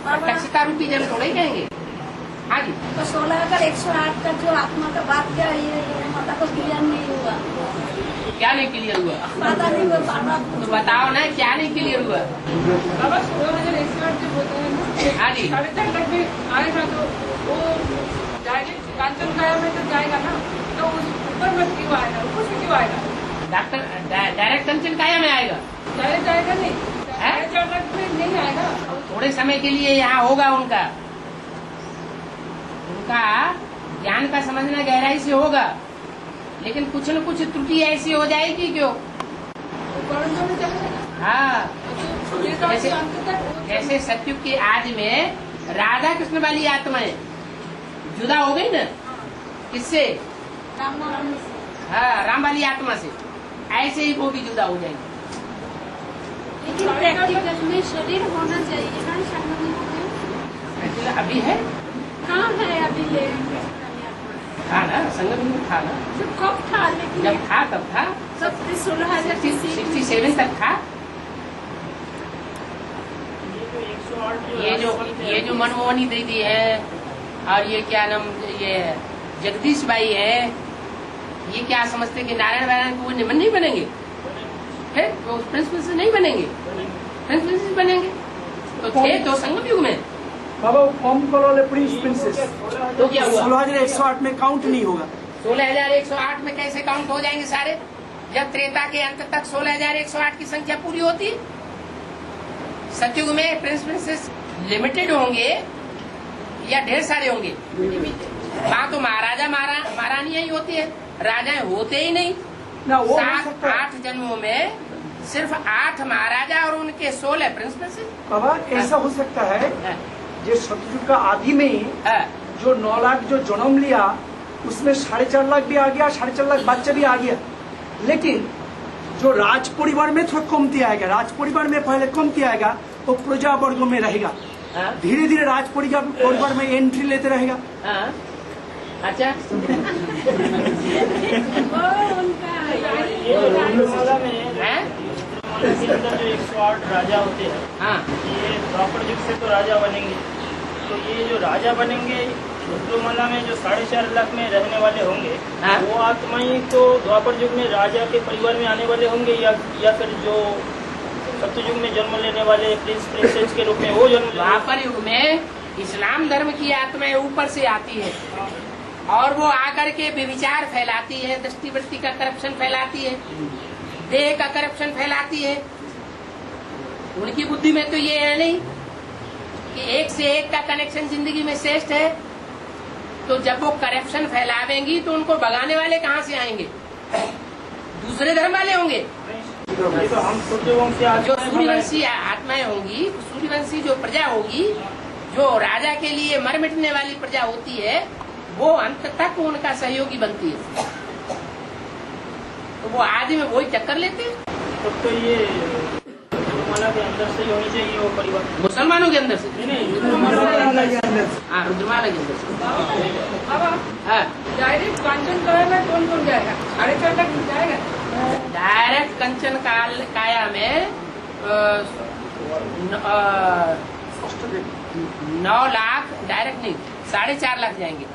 प्रत्यक्षता रूपी जन्म थोड़ा ही कहेंगे। हाँ जी, तो 16,108 का जो आत्मा का बात क्या ये माता को क्लियर नहीं हुआ? क्या नहीं क्लियर हुआ? पता नहीं हुआ। तो बताओ ना क्या नहीं क्लियर हुआ? बाबा 16,108 जो बोलते हैं ना, हाँ जी, 4.5 लाख में आएगा तो वो डायरेक्ट कांचन काया में तो जाएगा ना, तो ऊपर मत क्यों आएगा? ऊपर से क्यों आएगा? डायरेक्ट कंचन काया में आएगा? डायरेक्ट आएगा नहीं, 4.5 लाख में नहीं आएगा। थोड़े समय के लिए यहाँ होगा उनका ज्ञान का समझना गहराई से होगा, लेकिन कुछ न कुछ त्रुटि ऐसी हो जाएगी क्यों? हाँ, जैसे सतयुग के आज में राधा कृष्ण वाली आत्माएं जुदा हो गई ना, किससे? हाँ, राम वाली आत्मा से। ऐसे ही वो भी जुदा हो जाएंगे। लेकिन प्रैक्टिकल में शरीर होना चाहिए ना संगम युग में। अभी है कहाँ है अभी ये? था ना, संगम युग था ना, तो कब था? लेकिन जब था तब था, सब 16,067 तक था। ये जो मनमोहनी दीदी है और ये क्या नाम, ये जगदीश बाई है, ये क्या समझते कि नारायण वारायण को वो नहीं बनेंगे, फिर वो प्रिंस प्रिंसेस नहीं बनेंगे, प्रिंस प्रिंसेस बनेंगे। तो थे तो संगम युग में बाबा वो कम कलर वाले प्रिंस प्रिंसेस तो क्या हुआ? 16,108 में काउंट नहीं होगा। 16,108 में कैसे काउंट हो जाएंगे सारे, जब त्रेता के अंत तक 16,108 की संख्या पूरी होती। सतयुग में प्रिंस प्रिंसेस लिमिटेड होंगे या ढेर सारे होंगे? वहाँ तो महाराजा महारानियां ही होती है, राजाएं होते ही नहीं ना। वो 7-8 जन्मों में सिर्फ 8 महाराजा और उनके 16 प्रिंस प्रिंसेस। बाबा ऐसा हो सकता है जो सतयुग का आदि में जो 9 लाख जो जन्म लिया उसमें 4.5 लाख भी आ गया, 4.5 लाख बच्चे भी आ गया, लेकिन जो राज परिवार में थोड़ा कमती आएगा, राज परिवार में पहले कमती आएगा वो प्रजा वर्गों में रहेगा, धीरे धीरे राज परिवार में एंट्री लेते रहेगा। अच्छा इसके अंदर जो 108 राजा होते हैं, हाँ, ये द्वापर युग से तो राजा बनेंगे, तो ये जो राजा बनेंगे रुद्रमाला में जो 4.5 लाख में रहने वाले होंगे, हाँ? वो आत्माएं तो द्वापर युग में राजा के परिवार में आने वाले होंगे या फिर जो सत्ययुग में जन्म लेने वाले प्रिंस प्रिंसेस के रूप में वो जन्म। द्वापर युग में इस्लाम धर्म की आत्माएं ऊपर से आती है और वो आकर के व्यभिचार फैलाती है, दृष्टि वृत्ति का करप्शन फैलाती है, देह का करप्शन फैलाती है। उनकी बुद्धि में तो ये है नहीं कि एक से एक का कनेक्शन जिंदगी में श्रेष्ठ है, तो जब वो करप्शन फैलावेंगी तो उनको भगाने वाले कहाँ से आएंगे? दूसरे धर्म वाले होंगे। तो हम सूर्यवंशी जो सूर्यवंशी आत्माएं होंगी, सूर्यवंशी जो प्रजा होगी, जो राजा के लिए मर मिटने वाली प्रजा होती है, वो अंत तक उनका सहयोगी बनती है। तो वो आदि में वही टक्कर लेते हैं। तो ये रुद्रमाला के अंदर से ही होनी चाहिए वो परिवार, मुसलमानों के अंदर से नहीं, रुद्रमाला के अंदर से। हाँ, रुद्रमाला के अंदर से। हाँ, डायरेक्ट कांचन काया में कौन कौन जाएगा? 4.5 लाख जाएगा डायरेक्ट कंचन काया में 9 लाख डायरेक्ट नहीं, 4.5 लाख जाएंगे।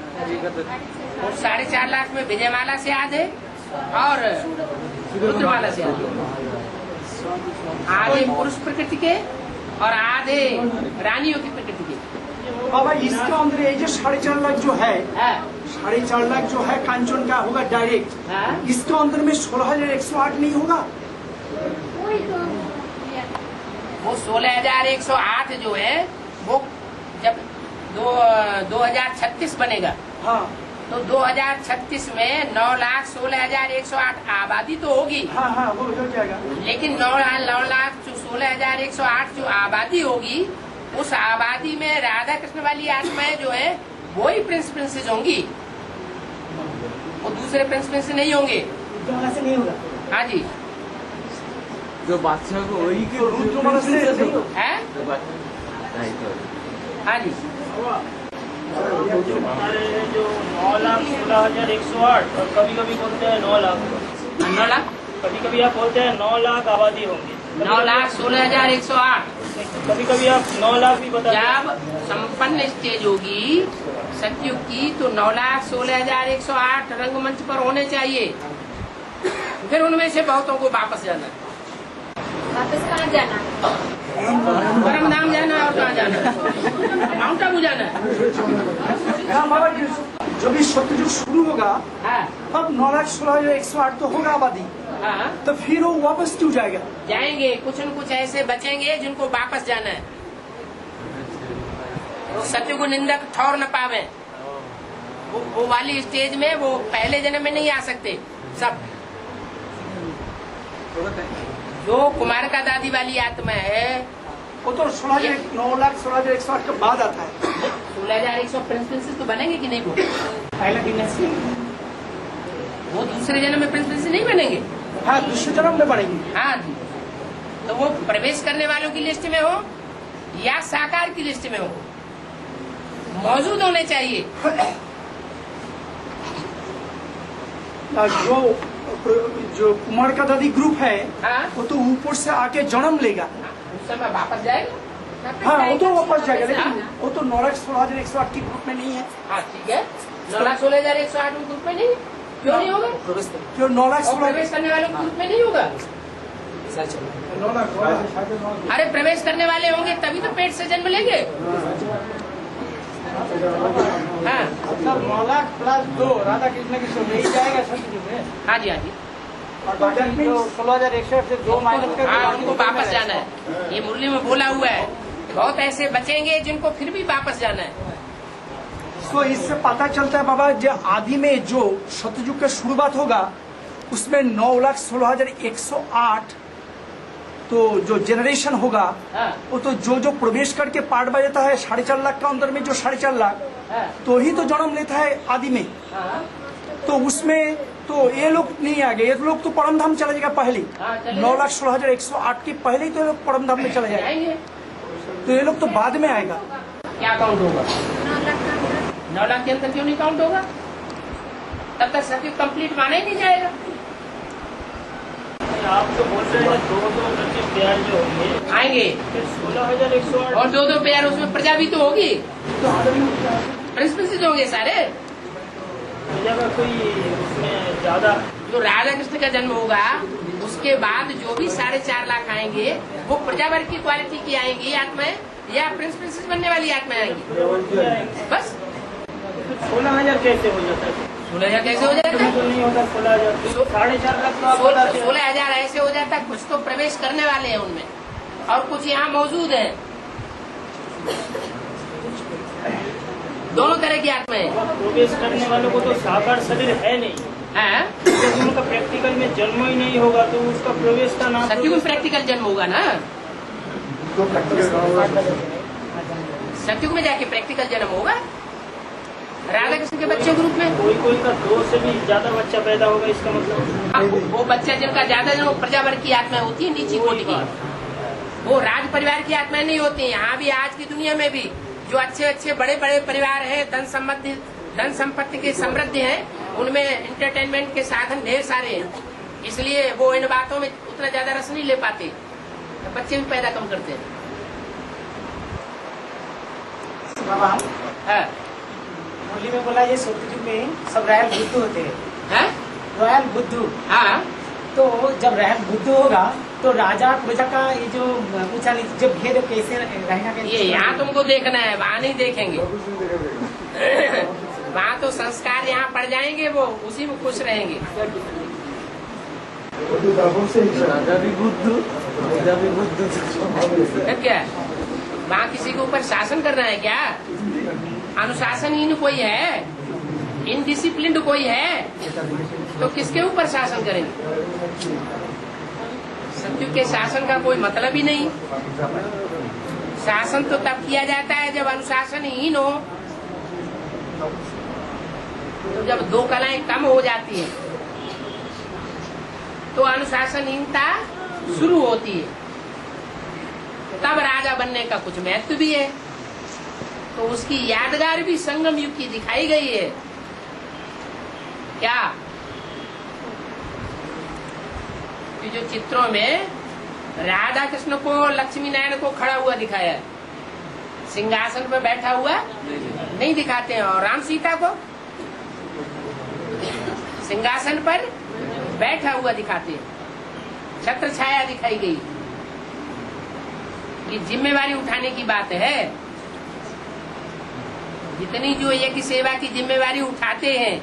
और 4.5 लाख में विजयमाला से आधे और रुद्रमाला से आधे पुरुष प्रकृति के और आधे रानियों की प्रकृति के। बाबा इसके अंदर ये जो 4.5 लाख जो है, 4.5 लाख जो है कांचन का होगा डायरेक्ट, इसके अंदर में 16,108 नहीं होगा। वो 16,108 जो है वो जब 2036 बनेगा, हाँ, तो 2036 में 9,16,108 आबादी तो होगी। हाँ हाँ वो हो जाएगा। लेकिन 9,16,108 जो आबादी होगी, उस आबादी में राधा कृष्ण वाली आत्माएं जो है वो ही प्रिंस प्रिंसेस होंगी, वो दूसरे प्रिंस प्रिंसेस नहीं होंगे। से नहीं होगा। हाँ जी, जो बादशाह को वही के रुद्रमाला से नहीं होगा। है। हाँ जी, हमारे जो 9,16,108 और कभी कभी बोलते हैं 9 लाख, 9 लाख, कभी कभी आप बोलते हैं 9 लाख आबादी होंगे, 9,16,108। कभी कभी आप 9 लाख भी बता। जब संपन्न स्टेज होगी सतयुग की तो 9,16,108 रंगमंच पर होने चाहिए। फिर उनमें से बहुतों को वापस जाना, वापस कहाँ जाना? परमधाम जाना और कहाँ जाना? माउंट आबू जाना। हाँ बाबा जब भी सत्ययुग शुरू होगा हाँ, तब 9,16,108 तो होगा आबादी, हाँ, तो फिर वो वापस क्यों जाएगा? जाएंगे। कुछ न कुछ ऐसे बचेंगे जिनको वापस जाना है, तो सतयुग निंदक ठौर न पावे। वो वाली स्टेज में वो पहले जन्म में नहीं आ सकते सब। जो कुमार का दादी वाली आत्मा है वो तो 9,16,108 के बाद आता है। 16,100 प्रिंस प्रिंसेस तो बनेंगे कि नहीं? वो पहला डिनेस्टी वो दूसरे जन्म में प्रिंस प्रिंसेस नहीं बनेंगे। हाँ, दूसरे जन्म में बनेंगे। हाँ जी, तो वो प्रवेश करने वालों की लिस्ट में हो या साकार की लिस्ट में हो, मौजूद होने चाहिए। जो कुमार का दादी ग्रुप है, हाँ? वो तो ऊपर से आके जन्म लेगा, उस समय वापस जाएगा। हाँ वो तो वापस जाएगा, लेकिन वो तो 9,16,108 की ग्रुप में नहीं है। हाँ ठीक है, 9,16,108 ग्रुप में नहीं, क्यों नहीं होगा? क्यों 9,16,000 प्रवेश करने वालों ग्रुप में नहीं होगा? अरे प्रवेश करने वाले होंगे तभी तो पेट से जन्म लेंगे। हाँ 9,00,000+2 राधा कृष्ण की सो नहीं जाएगा सतयुग में। हाँ जी, हाँ जी। और बाकी जो 16,108 से 2 माइनस कर, हाँ उनको वापस जाना है। ये मुरली में बोला हुआ है, बहुत ऐसे बचेंगे जिनको फिर भी वापस जाना है। तो इससे पता चलता है बाबा, जो आदि में जो सतयुग का शुरुआत होगा उसमें 9,16,108 तो जो जनरेशन होगा, हाँ। वो तो जो प्रवेश करके पार्ट बजाता है 4.5 लाख का अंदर में, जो 4.5 लाख हाँ। तो ही तो जन्म लेता है आदि में। हाँ। तो उसमें तो ये लोग नहीं आ गए, ये लोग तो परम धाम चला जाएगा पहले। हाँ, 9,16,108 के पहले ही तो ये लोग परम धाम में चला जाएगा, तो ये लोग तो बाद में आएगा। क्या काउंट होगा? 9 लाख के अंदर क्यों नहीं काउंट होगा? तब तक सतयुग कंप्लीट माना ही नहीं जाएगा। आप तो बोल रहे हैं 2-2 पेयर जो होंगे आएंगे, 16,108 और 2-2 पेयर उसमें प्रजा भी तो होगी, प्रिंसिपल होंगे सारे। प्रजा का कोई उसमें ज्यादा, जो राधा कृष्ण का जन्म होगा उसके बाद जो भी 4.5 लाख आएंगे वो प्रजा वर्ग की क्वालिटी की आएंगी आत्माएं या प्रिंस प्रिंसेस बनने वाली आत्माएं आएंगी। बस 16,000 कैसे हो जाता है? 16,000 कैसे हो जाता है? तो नहीं होता 16,000, 4.5 लाख तो आप बता रहे हैं। 16,000 ऐसे हो जाता है, कुछ तो प्रवेश करने वाले हैं उनमें और कुछ यहाँ मौजूद है। दोनों तरह की आत्माएं। प्रवेश करने वालों को तो साकार शरीर है नहीं, है जब उनका प्रैक्टिकल में जन्म ही नहीं होगा तो उसका प्रवेश का नाम सतयुग में प्रैक्टिकल जन्म होगा ना, सतयुग में जाके प्रैक्टिकल जन्म होगा। राधा कृष्ण के बच्चे ग्रुप में कोई का 2 से भी ज्यादा बच्चा पैदा होगा, इसका मतलब वो बच्चा जिनका ज्यादा जो प्रजा वर्ग की आत्मा होती है, नीची कोटि की, वो राज परिवार की आत्माएं नहीं होती। यहाँ भी आज की दुनिया में भी जो अच्छे अच्छे बड़े बड़े परिवार है, धन संपत्ति के समृद्ध हैं, उनमें एंटरटेनमेंट के साधन ढेर सारे हैं, इसलिए वो इन बातों में उतना ज्यादा रस नहीं ले पाते, तो बच्चे भी पैदा कम करते हैं। हाँ। मुरली में बोला ये सतयुग में सब रॉयल बुद्धू होते हैं, रॉयल बुद्धू। हाँ। तो जब रॉयल बुद्धू होगा तो राजा प्रजा का ये जो ऊंचा जो भेद कैसे रहेगा? ये यहाँ तुमको देखना है, वहाँ नहीं देखेंगे। वहाँ तो संस्कार यहाँ पड़ जाएंगे, वो उसी में खुश रहेंगे। राजा भी बुद्धू, प्रजा भी बुद्धू। फिर क्या वहाँ किसी के ऊपर शासन करना है क्या? अनुशासनहीन कोई है, इनडिसिप्लिन्ड कोई है, तो किसके ऊपर शासन करेंगे? सतयुग के शासन का कोई मतलब ही नहीं। शासन तो तब किया जाता है जब अनुशासनहीन हो, तो जब 2 कलाएं कम हो जाती है तो अनुशासनहीनता शुरू होती है, तब राजा बनने का कुछ महत्व भी है। तो उसकी यादगार भी संगम युग की दिखाई गई है। क्या ये जो चित्रों में राधा कृष्ण को, लक्ष्मी नारायण को खड़ा हुआ दिखाया है, सिंहासन पर बैठा हुआ नहीं दिखाते हैं, और राम सीता को सिंहासन पर बैठा हुआ दिखाते हैं, छत्र छाया दिखाई गई। ये जिम्मेवारी उठाने की बात है। जितनी जो यज्ञ सेवा की जिम्मेवारी उठाते हैं,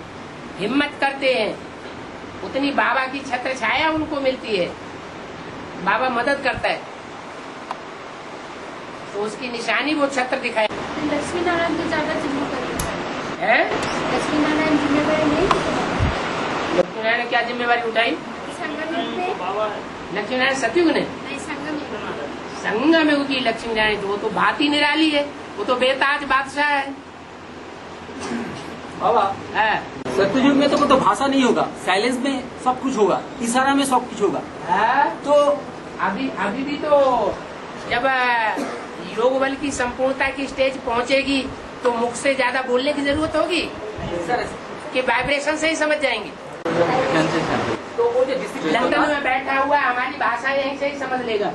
हिम्मत करते हैं, उतनी बाबा की छत्र छाया उनको मिलती है, बाबा मदद करता है, तो उसकी निशानी वो छत्र दिखाए। लक्ष्मी नारायण तो ज्यादा जिम्मेदारी है। लक्ष्मी नारायण जिम्मेदारी नहीं, लक्ष्मी नारायण ने क्या जिम्मेवारी उठाई? लक्ष्मी नारायण सतयुग ने संगम युग की लक्ष्मी नारायण, वो तो भांति निराली है, वो तो बेताज बादशाह है। बाबा सतयुग में तो भाषा नहीं होगा, साइलेंस में सब कुछ होगा, इशारा में सब कुछ होगा। तो अभी भी तो जब योग बल की संपूर्णता की स्टेज पहुंचेगी तो मुख से ज्यादा बोलने की जरूरत होगी कि वाइब्रेशन से ही समझ जाएंगे। तो वो जो डिसिप्लिन लंदन में बैठा हुआ हमारी भाषा यहीं से ही समझ लेगा।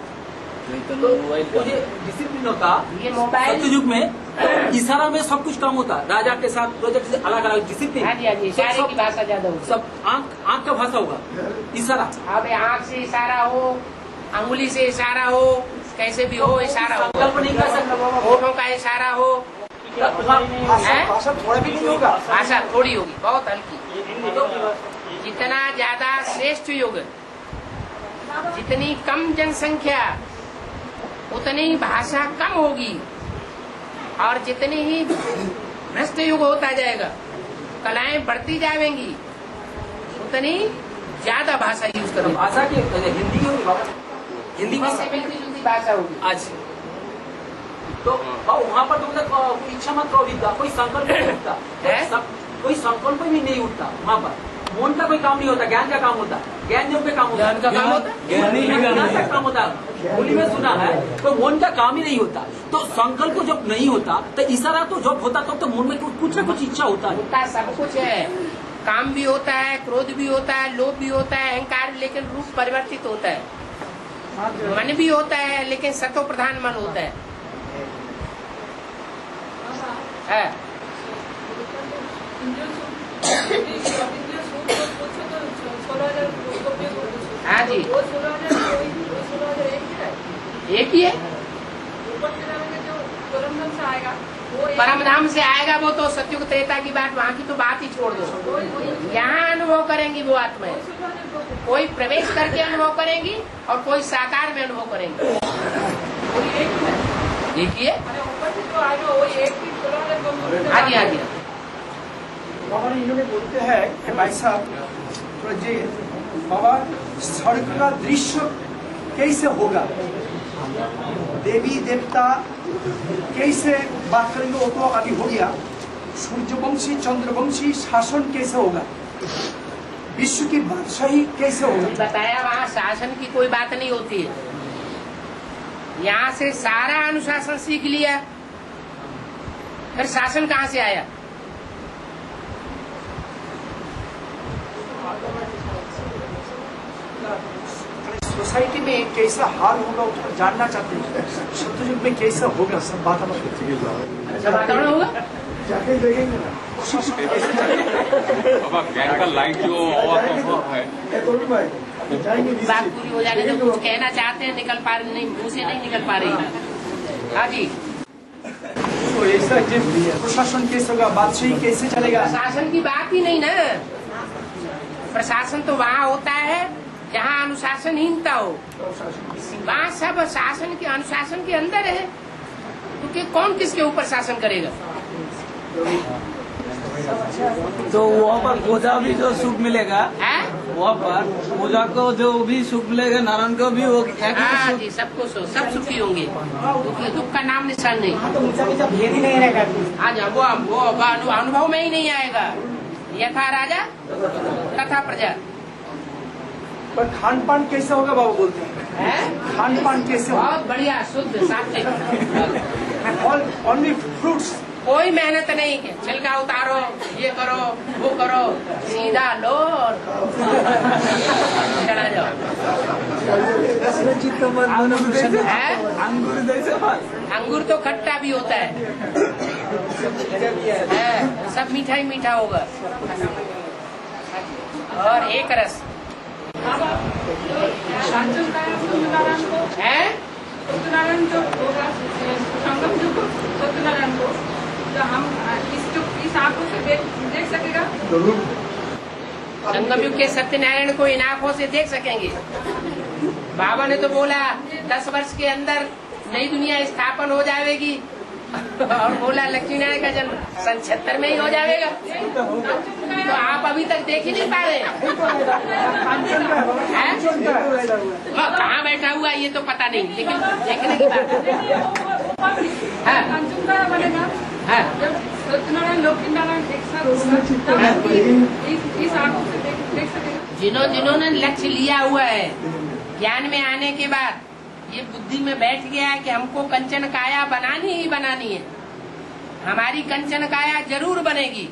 तो वो जो डिसिप्लिन होता ये मोबाइल सत्ययुग में इशारा में सब कुछ काम होता, राजा के साथ प्रोजेक्ट से अलग अलग डिसिप्लिन। हाँ जी इशारे की भाषा ज्यादा होगी। सब आंख का भाषा होगा, इशारा। अब आंख से इशारा हो, अंगुली से इशारा हो, कैसे भी हो इशारा हो, संकल्प नहीं कर सकता, होठों का इशारा हो, भाषा थोड़ा भी नहीं होगा, भाषा थोड़ी होगी, बहुत हल्की। तो जितना ज्यादा श्रेष्ठ युग, जितनी कम जनसंख्या उतनी भाषा कम होगी, और जितनी ही भ्रष्ट युग होता जाएगा, कलाएं बढ़ती जाएंगी, उतनी ज्यादा भाषा यूज करेंगे। भाषा की हिंदी की होगी बाबा, हिंदी में से मिलती जुलती भाषा होगी। आज तो वहाँ पर तो मतलब कोई इच्छा मात्र भी था, कोई संकल्प नहीं उठता, कोई संकल्प भी नहीं उठता वहाँ पर। मन का कोई काम नहीं होता, ज्ञान का काम होता, ज्ञान योग पे काम होता, ज्ञान का काम होता। होली में सुना है तो मन का काम ही नहीं होता। तो संकल्प जब नहीं होता तो इशारा तो जब होता तो मन में कुछ न कुछ इच्छा होता है। सब कुछ है, काम भी होता है, क्रोध भी होता है, लोभ भी होता है, अहंकार, लेकिन रूप परिवर्तित होता है। मन भी होता है लेकिन सतो प्रधान मन होता है। हाँ जी एक ही है, परमधाम से आएगा वो तो सत्युग त्रेता की बात, वहाँ की तो बात ही छोड़ दो। यहाँ अनुभव करेंगी वो आत्माएं, कोई प्रवेश करके अनुभव करेंगी और कोई साकार में अनुभव करेंगी। एक ही है। हाँ जी हाँ जी। बाबा इन्होंने बोलते हैं कि भाई साहब जी बाबा स्वर्ग का दृश्य कैसे होगा, देवी देवता कैसे बात करेंगे, वो तो अभी हो गया। सूर्यवंशी चंद्रवंशी शासन कैसे होगा, विश्व की बादशाही कैसे होगी। बताया वहाँ शासन की कोई बात नहीं होती है, यहाँ से सारा अनुशासन सीख लिया, फिर शासन कहाँ से आया। सोसाइटी में कैसा हाल होगा उसको जानना चाहते हैं, सत्ययुग में कैसा होगा सब वातावरण होगा, जाके देखेंगे ना। ज्ञान का लाइट जो है बात पूरी हो जाने जो कुछ कहना चाहते हैं निकल पा रही नहीं, मुंह से नहीं निकल पा रही। हाँ जी। तो ऐसा प्रशासन कैसे होगा, बादशाही कैसे चलेगा। प्रशासन की बात ही नहीं ना, प्रशासन तो वहाँ होता है जहाँ अनुशासनहीनता हो, वहाँ सब शासन के अनुशासन के अंदर है, क्योंकि कौन किसके ऊपर शासन करेगा। तो वहाँ पर पूजा भी जो सुख मिलेगा, वहाँ पर पूजा को जो भी सुख मिलेगा, नारायण को भी वो हाँ जी, सबको सब सुखी होंगे, दुख का नाम निशान नहीं। भेद ही नहीं रहेगा। हाँ जी, वो अनुभव में ही नहीं आएगा। यथा राजा तथा प्रजा। पर खान पान कैसे होगा बाबा बोलते हैं, खान पान कैसे होगा। बहुत बढ़िया शुद्ध सात्विक, ओनली फ्रूट्स, कोई मेहनत नहीं है, छिलका उतारो, ये करो वो करो, सीधा लो और चला जाओ। अंगूर तो खट्टा भी होता है, सब मीठा ही मीठा होगा, और एक रस है। सत्यनारायण जो होगा संगम युग, सत्यनारायण को तो हम इस आंखों से देख सकेगा। संगम युग के सत्यनारायण को इन आंखों से देख सकेंगे। बाबा ने तो बोला 10 वर्ष के अंदर नई दुनिया स्थापन हो जाएगी, और बोला लक्ष्मी नारायण का जन्म सन 76 में ही हो जाएगा। तो आप अभी तक देख ही नहीं पा रहे। कहाँ बैठा हुआ ये तो पता नहीं, लेकिन देखने की बात है। बनेगा जब सत्यनारायण लक्ष्मी नारायण एक साथ इस आंखों से देख सकेगा। जिन्होंने लक्ष्य लिया हुआ है ज्ञान में आने के बाद ये बुद्धि में बैठ गया है कि हमको कंचन काया बनानी ही बनानी है, हमारी कंचन काया जरूर बनेगी,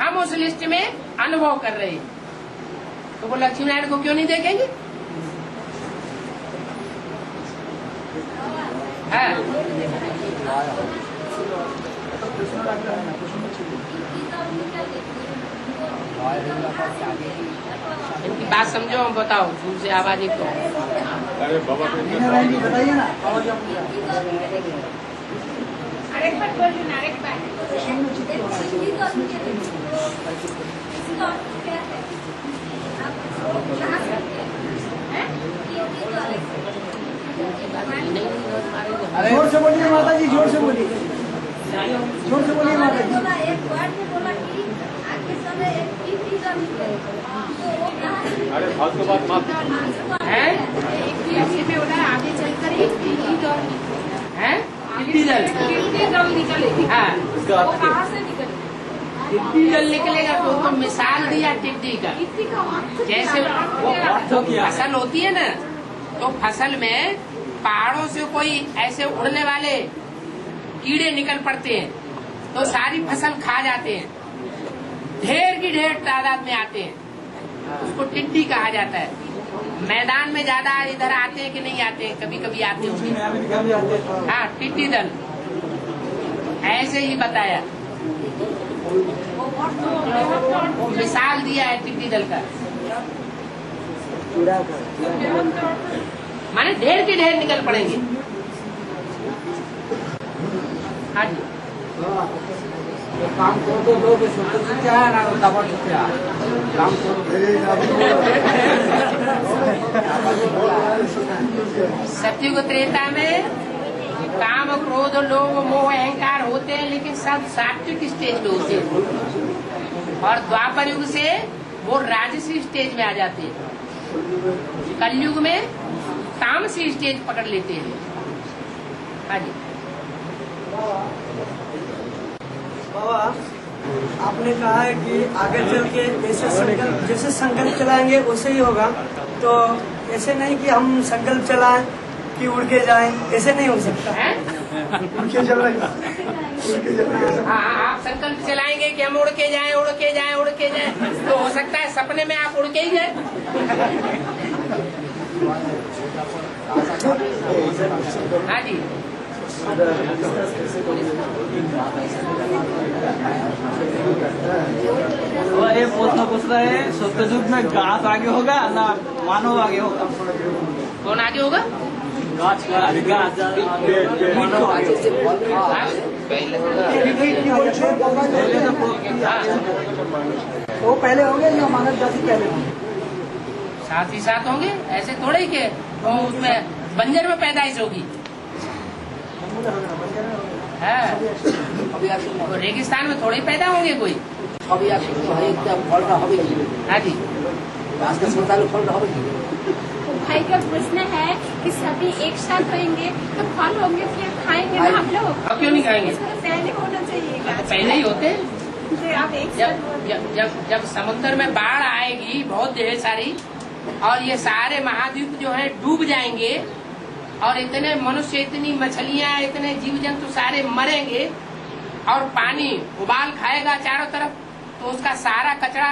हम उस लिस्ट में अनुभव कर रहे हैं, तो वो लक्ष्मी नारायण को क्यों नहीं देखेंगे? हाँ। इनकी बात समझो, हम बताओ दूर से आवाज एक तो। अरे बाबा बताइए ना। अरेक बार बोल रही ना, अरेक बार। जोर से बोलिए माता जी, जोर से बोलिए, जोर से बोलिए माता जी। एक वर्ड में बोला कि आगे समय एक टीपी का निकले, तो वो कहाँ से अरे फालतू बात मत है? एक में बोला आगे चलकर एक टीपी का हैं? टिड्डी दल। टिड्डी दल निकलेगी। हाँ, वो कहाँ से निकलेगी? टिड्डी दल निकलेगा तो मिसाल दिया टिड्डी का। टिड्डी का अर्थ जैसे वो फसल होती है ना, तो फसल में पहाड़ों से कोई ऐसे उड़ने वाले कीड़े निकल पड़ते हैं, तो सारी फसल खा जाते हैं, ढेर की ढेर तादाद में आते हैं, उसको टिड्डी कहा जाता है। मैदान में ज्यादा इधर आते हैं कि नहीं आते हैं? कभी कभी आते होंगे। हाँ, टिड्डी दल, ऐसे ही बताया, मिसाल दिया है टिड्डी दल का, माने ढेर की ढेर निकल पड़ेंगे। हाँ जी, काम करो तो लोग क्या है ना दबा क्या काम सत्युग त्रेता में काम, क्रोध, लोभ, मोह, अहंकार होते हैं, लेकिन सब सात्विक स्टेज पे होते हैं, और द्वापर युग से वो राजसी स्टेज में आ जाते हैं, कलयुग में तामसी स्टेज पकड़ लेते हैं। हाँ जी बाबा, आपने कहा है कि आगे चल के जैसे संकल्प चलाएंगे वैसे ही होगा, तो ऐसे नहीं कि हम संकल्प चलाएं कि उड़ के जाएं, ऐसे नहीं हो सकता है। उड़ के चलाएंगे, हाँ, आप संकल्प चलाएंगे कि हम उड़ के जाएं, उड़ के जाएं, उड़ के जाएं, तो हो सकता है सपने में आप उड़ के ही जाएं। हाँ जी, वो ये प्रश्न पूछ रहे हैं, सत्ययुग में घास आगे होगा ना मानव आगे होगा? कौन आगे होगा? गाछ वो पहले होंगे या मानव जाति पहले होंगे? साथ ही साथ होंगे, ऐसे थोड़े ही के वो उसमें बंजर में पैदाइश होगी। है, तो रेगिस्तान में थोड़े ही पैदा होंगे कोई। हाँ जी, भाई का प्रश्न है कि सभी एक साथ होंगे तो फल होंगे, फिर खाएंगे ना हम लोग? अब क्यों नहीं खाएंगे? पहले होना चाहिए, पहले ही होते हैं। आप एक जब समुद्र में बाढ़ आएगी बहुत ढेर सारी, और ये सारे महाद्वीप जो है डूब जाएंगे, और इतने मनुष्य, इतनी मछलियां, इतने जीव जंतु सारे मरेंगे, और पानी उबाल खाएगा चारों तरफ, तो उसका सारा कचरा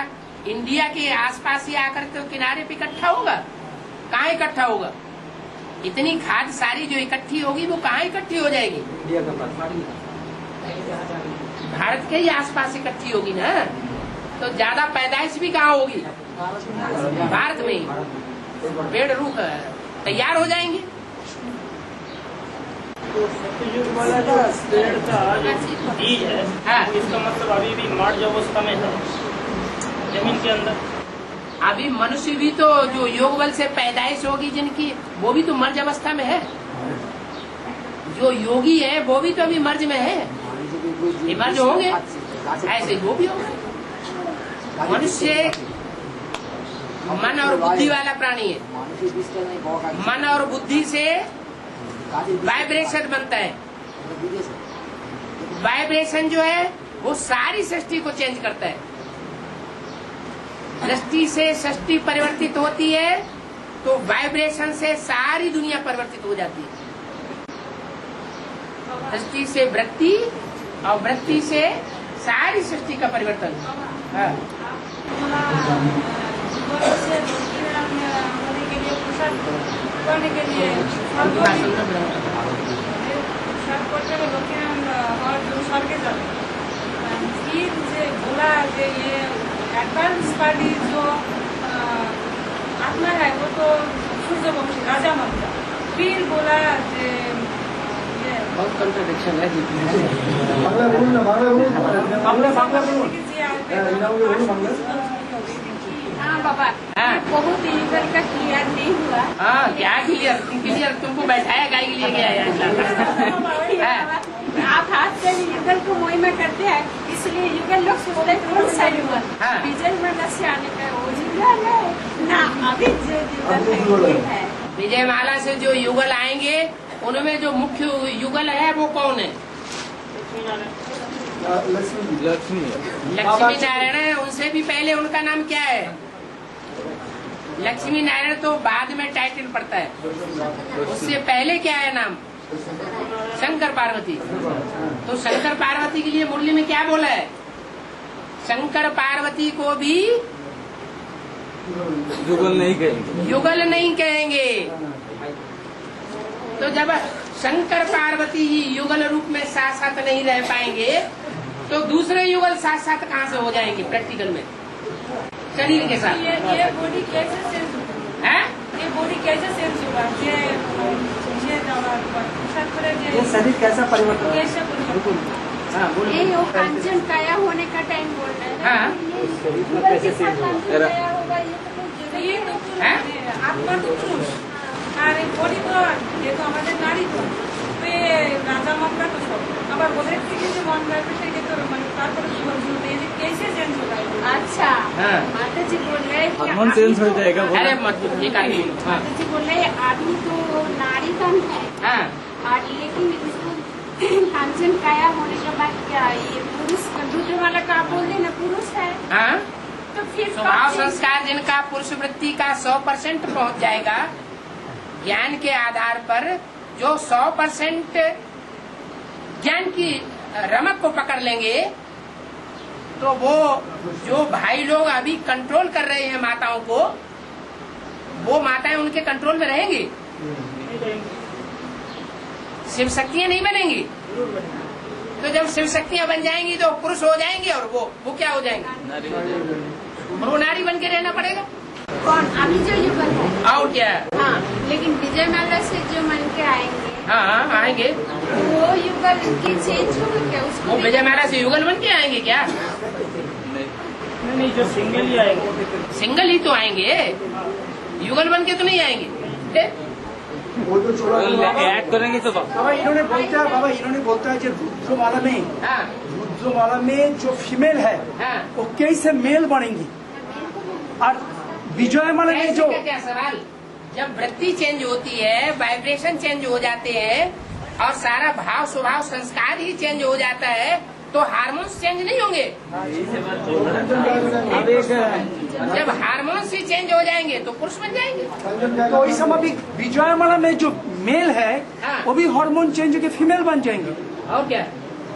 इंडिया के आसपास ही आकर तो किनारे पे इकट्ठा होगा। कहाँ इकट्ठा होगा? इतनी खाद सारी जो इकट्ठी होगी वो कहाँ इकट्ठी हो जाएगी? भारत के ही आसपास इकट्ठी होगी ना, तो ज्यादा पैदाइश भी कहाँ होगी? भारत में ही। पेड़ रूख तैयार हो जाएंगे। पेड़ का बीज है, हाँ, इसका मतलब अभी भी मर्ज अवस्था में है जमीन के अंदर। अभी मनुष्य भी तो जो योग बल से पैदाइश होगी जिनकी, वो भी तो मर्ज अवस्था में है। जो योगी है वो भी तो अभी मर्ज में है, ये मर्ज होंगे, ऐसे वो भी होंगे। मनुष्य मन और बुद्धि वाला प्राणी है। मन और बुद्धि से वाइब्रेशन बनता है। वाइब्रेशन जो है वो सारी सृष्टि को चेंज करता है। दृष्टि से सृष्टि परिवर्तित होती है, तो वाइब्रेशन से सारी दुनिया परिवर्तित हो जाती है। सृष्टि से वृत्ति और वृत्ति से सारी सृष्टि का परिवर्तन। हाँ। करने के लिए फिर जे बोला जे ये एडवांस वाली जो आत्मा है वो तो सूर्यवंशी राजा बनता। फिर बोला जे बहुत कंट्रडिक्शन है हाँ बाबा, बहुत लीवर का क्लियर नहीं हुआ। हाँ, क्या क्लियर तुमको बैठाया गाय के लिए गया है। आप हाथ से युगल को महिमा करते हैं, इसलिए युगल लोग सोचते हैं कौन सा युगल विजय माला से आने का वो युगल है ना, अभी जो युगल है। विजय माला से जो युगल आएंगे उनमें जो मुख्य युगल है वो कौन है? लक्ष्मी नारायण है। उनसे भी पहले उनका नाम क्या है? लक्ष्मी नारायण तो बाद में टाइटल पड़ता है, उससे पहले क्या है नाम? शंकर पार्वती। तो शंकर पार्वती के लिए मुरली में क्या बोला है? शंकर पार्वती को भी युगल नहीं कहेंगे, युगल नहीं कहेंगे। तो जब शंकर पार्वती ही युगल रूप में साथ साथ नहीं रह पाएंगे तो दूसरे युगल साथ साथ कहाँ से हो जाएंगे प्रैक्टिकल में शरीर के साथ? ये बॉडी कैसे चेंज है? ये बॉडी कैसे चेंज हुआ? ये शरीर कैसा परिवर्तन? कैसे परिवर्तन? हाँ, ये वो कांचन काया होने का टाइम बोल रहे हैं। हाँ। ये तो आत्मा तो पुरुष अरे बॉडी तो ये तो हमारे नारी तो ये राजा मंगा तो सब अब बोले कि जो मन वाइब्रेशन के तो मन का तो ये कैसे चेंज होगा? अच्छा, माता जी बोल रहे हैं हार्मोन चेंज हो जाएगा। अरे मत ये माता जी बोल रहे हैं आदमी तो नारी का है और लेकिन उसको कांचन काया होने के बाद क्या ये पुरुष रुद्र वाला का आप बोल देना पुरुष है। तो फिर स्वभाव संस्कार जिनका पुरुष वृत्ति का 100% पहुंच जाएगा, ज्ञान के आधार पर जो 100% ज्ञान की रमक को पकड़ लेंगे, तो वो जो भाई लोग अभी कंट्रोल कर रहे हैं माताओं को, वो माताएं उनके कंट्रोल में रहेंगी। शिव शक्तियां नहीं बनेंगी। तो जब शिव शक्तियां बन जाएंगी तो पुरुष हो जाएंगे और वो क्या हो जाएंगे? वो नारी बन के रहना पड़ेगा। कौन अभी जो युगल है? और क्या? हाँ, लेकिन विजय माला से जो मन के आएंगे, हाँ आएंगे, वो युगल की चेंज होगा क्या? उसको वो विजय माला से युगल बन के आएंगे क्या? नहीं, जो सिंगल ही आएंगे। सिंगल ही तो आएंगे, युगल बन के तो नहीं आएंगे। वो तो छोड़ा ऐड करेंगे तो बाबा इन्होंने बोलता है जो रुद्रमाला में जो फीमेल है वो कैसे मेल बनेंगी और विजय माला में जो क्या सवाल? जब वृत्ति चेंज होती है, वाइब्रेशन चेंज हो जाते हैं और सारा भाव स्वभाव संस्कार ही चेंज हो जाता है, तो हार्मोन्स चेंज नहीं होंगे। जब हार्मोन्स ही चेंज हो जाएंगे तो पुरुष बन जाएंगे। तो इस समय भी विजय माला में जो मेल है वो भी हार्मोन चेंज के फीमेल बन जाएंगे। और क्या?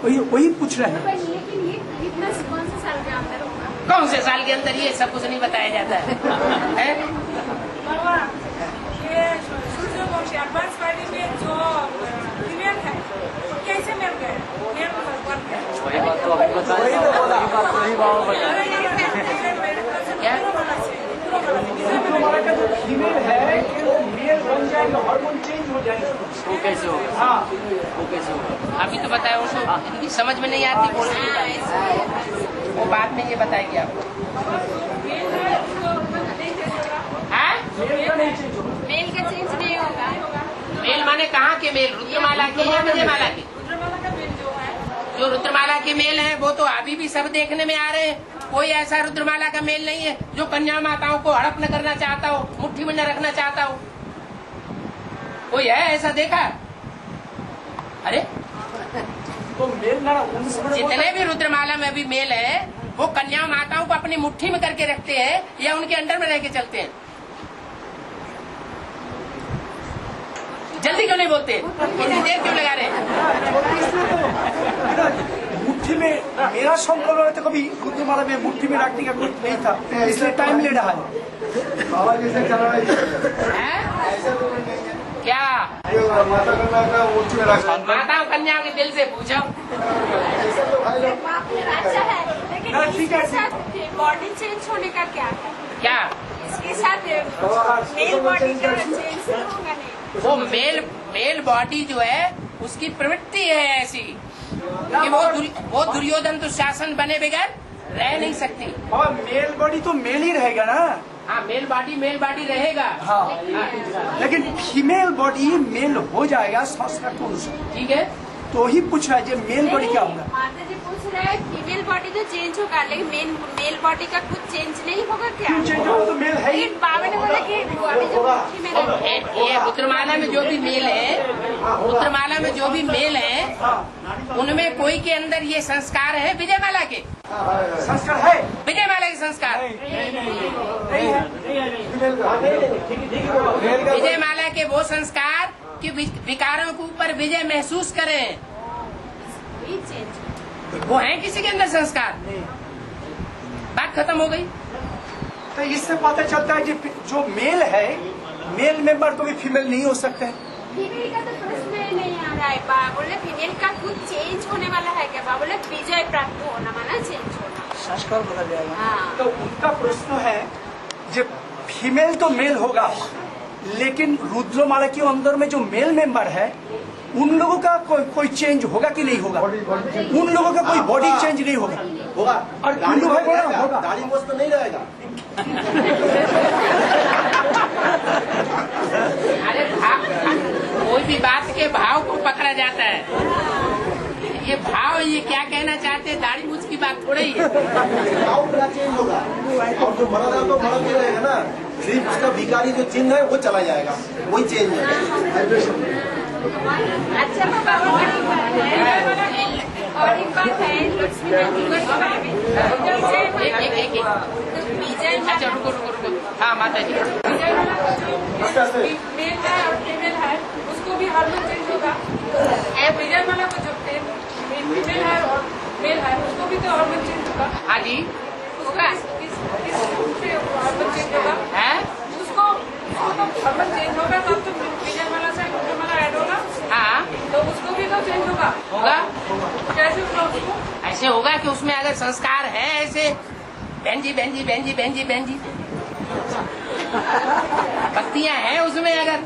वही पूछ रहे हैं। लेकिन ये कितना कौन से साल के अंदर होगा? कौन से साल के अंदर? ये सब कुछ नहीं बताया जाता है। ये सूर्यवंशी एडवांस वाली में जो फीमेल है वो कैसे मिल गए? वही बात तो अभी बता रुद्रमाला का जो फीमेल है वो मेल बन जाएगा, हार्मोन चेंज हो जाएगा। वो कैसे होगा? हाँ, वो कैसे होगा? अभी तो बताया, उसको इनकी समझ में नहीं आती बोलने की, वो बाद में ये बताएगी आपको। मेल का चेंज नहीं होगा। मेल माने कहाँ के मेल? रुद्रमाला के या विजयमाला के? रुद्रमाला का मेल जो है, जो रुद्रमाला के मेल है वो तो अभी भी सब देखने में आ रहे हैं। कोई ऐसा रुद्रमाला का मेल नहीं है जो कन्या माताओं को हड़प न करना चाहता हो, मुट्ठी में न रखना चाहता हो। कोई है ऐसा देखा? अरे तो मेल ना जितने भी रुद्रमाला में अभी मेल है वो कन्या माताओं को अपनी मुट्ठी में करके रखते हैं या उनके अंडर में रह के चलते हैं। जल्दी क्यों नहीं बोलते, इतनी देर क्यों लगा रहे? मुट्ठी में मेरा संकल्प में तो कभी रुद्रमाला में मुट्ठी में रखने का कुछ नहीं था, इसलिए टाइम ले रहा है। बाबा जैसे चल रहा है क्या माता कन्या का मुट्ठी में रखा माताओं कन्याओं के दिल से पूछो। अच्छा है, लेकिन इसके साथ बॉडी चेंज होने का क्या है? क्या इसके साथ मेल बॉडी का चेंज होगा नहीं? वो मेल बॉडी जो है उसकी प्रवृत्ति है ऐसी कि वो दुर्योधन तो शासन बने बगैर रह नहीं सकती। और मेल बॉडी तो मेल ही रहेगा ना। हाँ, मेल बॉडी रहेगा। हाँ, लेकिन फीमेल बॉडी मेल हो जाएगा संस्कार के अनुसार। ठीक है, तो ही पूछ रहा है जो मेल बॉडी क्या होगा। माता जी पूछ रहे हैं फीमेल बॉडी तो चेंज होगा, लेकिन मेल बॉडी का कुछ चेंज नहीं होगा क्या? चेंज होगा तो मेल है ही। लेकिन बाबा ने बोला कि बॉडी जो मुट्ठी में रहती है। ये रुद्रमाला में जो भी मेल है, रुद्रमाला में जो भी मेल है, उनमें कोई के अंदर ये संस्कार है विजयमाला के संस्कार है, विजयमाला के संस्कार विजयमाला के वो संस्कार कि विकारों के ऊपर विजय महसूस करें, वो है किसी के अंदर संस्कार। बात खत्म हो गई। तो इससे पता चलता है कि जो मेल है, मेल मेंबर तो भी फीमेल नहीं हो सकते। फीमेल का तो प्रश्न ही नहीं आ रहा है। बाबा बोले फीमेल का कुछ चेंज होने वाला है क्या? बाबा बोले विजय प्राप्त होना माना चेंज होना, संस्कार बदल जाएगा। हाँ। तो उनका प्रश्न है जो फीमेल तो मेल होगा, लेकिन रुद्रमाला के अंदर में जो मेल मेंबर है उन लोगों का कोई चेंज होगा कि नहीं होगा? उन लोगों का कोई बॉडी चेंज नहीं होगा। और हिंदू भाई बोला होगा, दाढ़ी मूंछ तो नहीं रहेगा। अरे कोई भी बात के भाव को पकड़ा जाता है। ये भाव ये क्या कहना चाहते हैं, दाढ़ी मूछ की बात थोड़ी है। भाव पूरा चेंज होगा और जो मर्द है तो मर्द नहीं रहेगा ना, सिर्फ उसका भिखारी जो चिन्ह है वो चला जाएगा, वही चेंज है। अच्छा बाबा और एक बात है लक्ष्मी विजय अच्छा रुको। हाँ माता जी, मेल है और फीमेल है उसको भी हार्मोन चेंज होगा। विजय माला को जो फीमेल है और मेल है उसको भी तो हार्मोन चेंज होगा। हाँ जी, होगा किस हार्मोन चेंज होगा है उसको तो हार्मोन चेंज होगा तब तो विजय माला से रुद्रमाला ऐड होगा। हाँ तो उसको भी तो चेंज होगा। कैसे होगा उसको? ऐसे होगा कि उसमें अगर संस्कार है ऐसे बहन जी पत्तियां हैं उसमें, अगर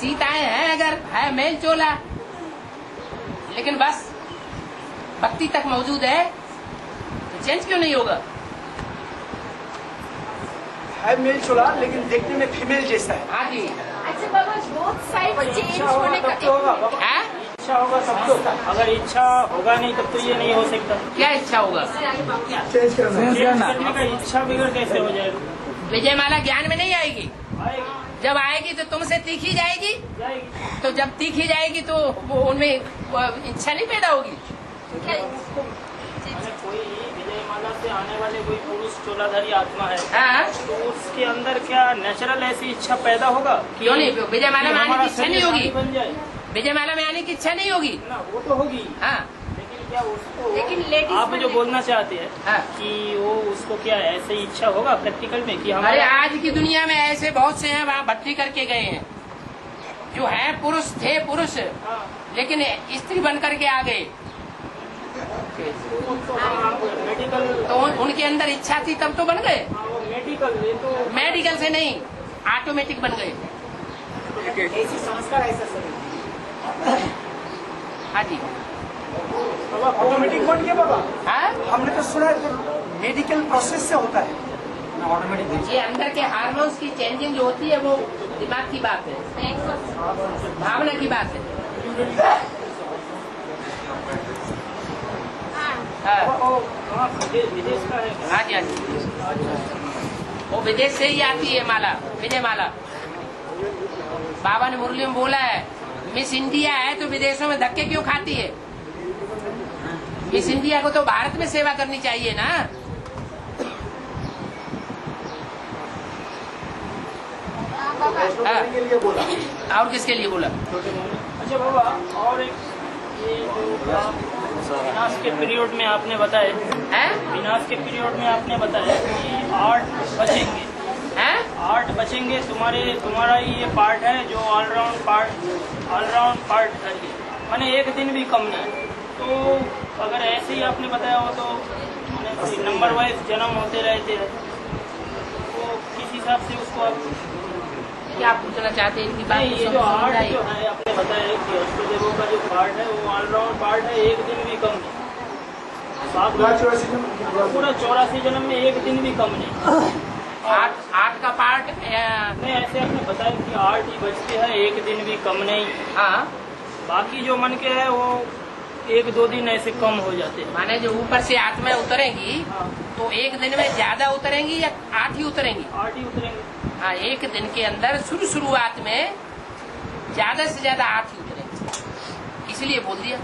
सीताएं हैं, अगर है मेल चोला, लेकिन बस भक्ति तक मौजूद है तो चेंज क्यों नहीं होगा? है मेल चोला लेकिन देखने में फीमेल जैसा है। हाँ जी। अच्छा बाबा बहुत साइड चेंज होने का इच्छा होगा सब तो, अगर इच्छा होगा नहीं तब तो ये नहीं हो सकता। क्या इच्छा होगा? चेंज करना का इच्छा बिगड़ कैसे हो जाएगा? विजयमाला ज्ञान में नहीं आएगी। जब आएगी तो तुमसे तीखी जाएगी, तो जब तीखी जाएगी तो वो उनमें इच्छा नहीं पैदा होगी। कोई विजयमाला से आने वाले कोई पुरुष चोलाधारी आत्मा है, हाँ? तो उसके अंदर क्या नेचुरल ऐसी इच्छा पैदा होगा? क्यों नहीं? विजयमाला में आने की इच्छा नहीं होगी। बन जाए विजयमाला में आने की इच्छा नहीं होगी ना, वो तो होगी। हाँ, लेकिन क्या उसको, लेकिन लेडीज आप जो बोलना चाहते हैं हाँ। कि वो उसको क्या ऐसे ही इच्छा होगा प्रैक्टिकल में कि अरे हमारे आज की दुनिया में ऐसे बहुत से हैं, वहाँ भट्टी करके गए हैं जो हैं पुरुष थे, लेकिन स्त्री बन करके आ गए। मेडिकल तो उनके अंदर इच्छा थी तब तो बन गए। मेडिकल से नहीं, ऑटोमेटिक बन गए। ऐसी संस्कार ऐसा सर। हाँ जी, ऑटोमेटिक बन गया बाबा। हाँ, हमने तो सुना है तो मेडिकल प्रोसेस से होता है ऑटोमेटिक। ये अंदर के हार्मोन्स की चेंजिंग जो होती है वो दिमाग की बात है, भावना की बात है। विदेश का है। हाँ जी, हाँ जी, वो विदेश से ही आती है माला, विजय माला। बाबा ने मुरली में बोला है मिस इंडिया है तो विदेशों में धक्के क्यों खाती है? मिस इंडिया को तो भारत में सेवा करनी चाहिए ना। हाँ। और किसके लिए बोला? अच्छा बाबा, और एक ये जो विनाश के पीरियड में आपने बताया है, विनाश के पीरियड में आपने बताया कि 8 बचेंगे, 8 बचेंगे, तुम्हारा ये पार्ट है जो ऑलराउंड पार्ट करिए, मैंने एक दिन भी कम नहीं है। तो अगर ऐसे ही आपने बताया हो तो नंबर वाइज जन्म होते रहते हैं, तो किस हिसाब से उसको आप क्या पूछना चाहते हैं इनकी बात? ये जो 8 जो है आपने बताया कि अष्टदेवों का जो पार्ट है वो ऑलराउंड पार्ट है, एक दिन भी कम नहीं, पूरा 84 जन्म में एक दिन भी कम नहीं। 8 का पार्ट नहीं, ऐसे आपने बताया कि 8 ही बचते हैं, एक दिन भी कम नहीं। हाँ, बाकी जो मन के है वो 1-2 दिन ऐसे कम हो जाते हैं। माने जो ऊपर से आत्मा उतरेंगी तो एक दिन में ज्यादा उतरेंगी या 8 ही उतरेंगी? 8 ही उतरेंगी। हाँ, एक दिन के अंदर शुरुआत में ज्यादा से ज्यादा 8 ही उतरेंगे, इसलिए बोल दिया।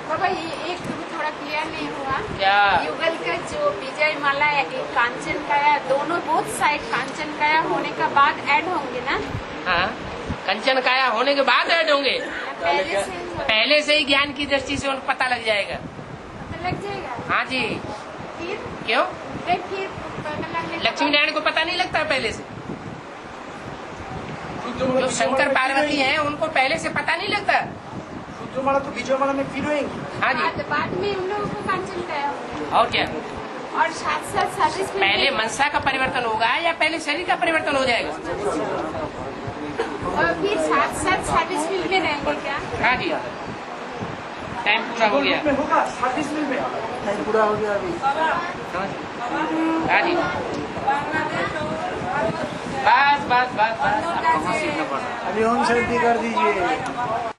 बाबा ये एक थोड़ा क्लियर नहीं हुआ क्या? युगल का जो विजय माला है, एक कांचन काया, दोनों बोथ साइड कांचन काया होने का बाद ऐड होंगे ना? हाँ, कंचन काया होने के बाद ऐड होंगे, पहले से ही ज्ञान की दृष्टि से उनको पता लग जाएगा। लग जाएगा? हाँ जी। फिर क्यों? फिर लक्ष्मी नारायण को पता नहीं लगता पहले से? जो शंकर पार्वती हैं उनको पहले से पता नहीं लगता? रुद्रमाला तो विजय माला में फिर होंगे। हाँ जी, बाद में उन लोगों को कांचन काया होगा। और क्या? और साथ सर्विस में पहले मनसा का परिवर्तन होगा या पहले शरीर का परिवर्तन हो जाएगा? और फिर साथ सर्विस मिल में रहेंगे क्या? हाँ जी, टाइम पूरा हो गया। होगा सर्विस मिल में टाइम पूरा हो गया अभी। हाँ जी, बस अभी होम शांति कर दीजिए।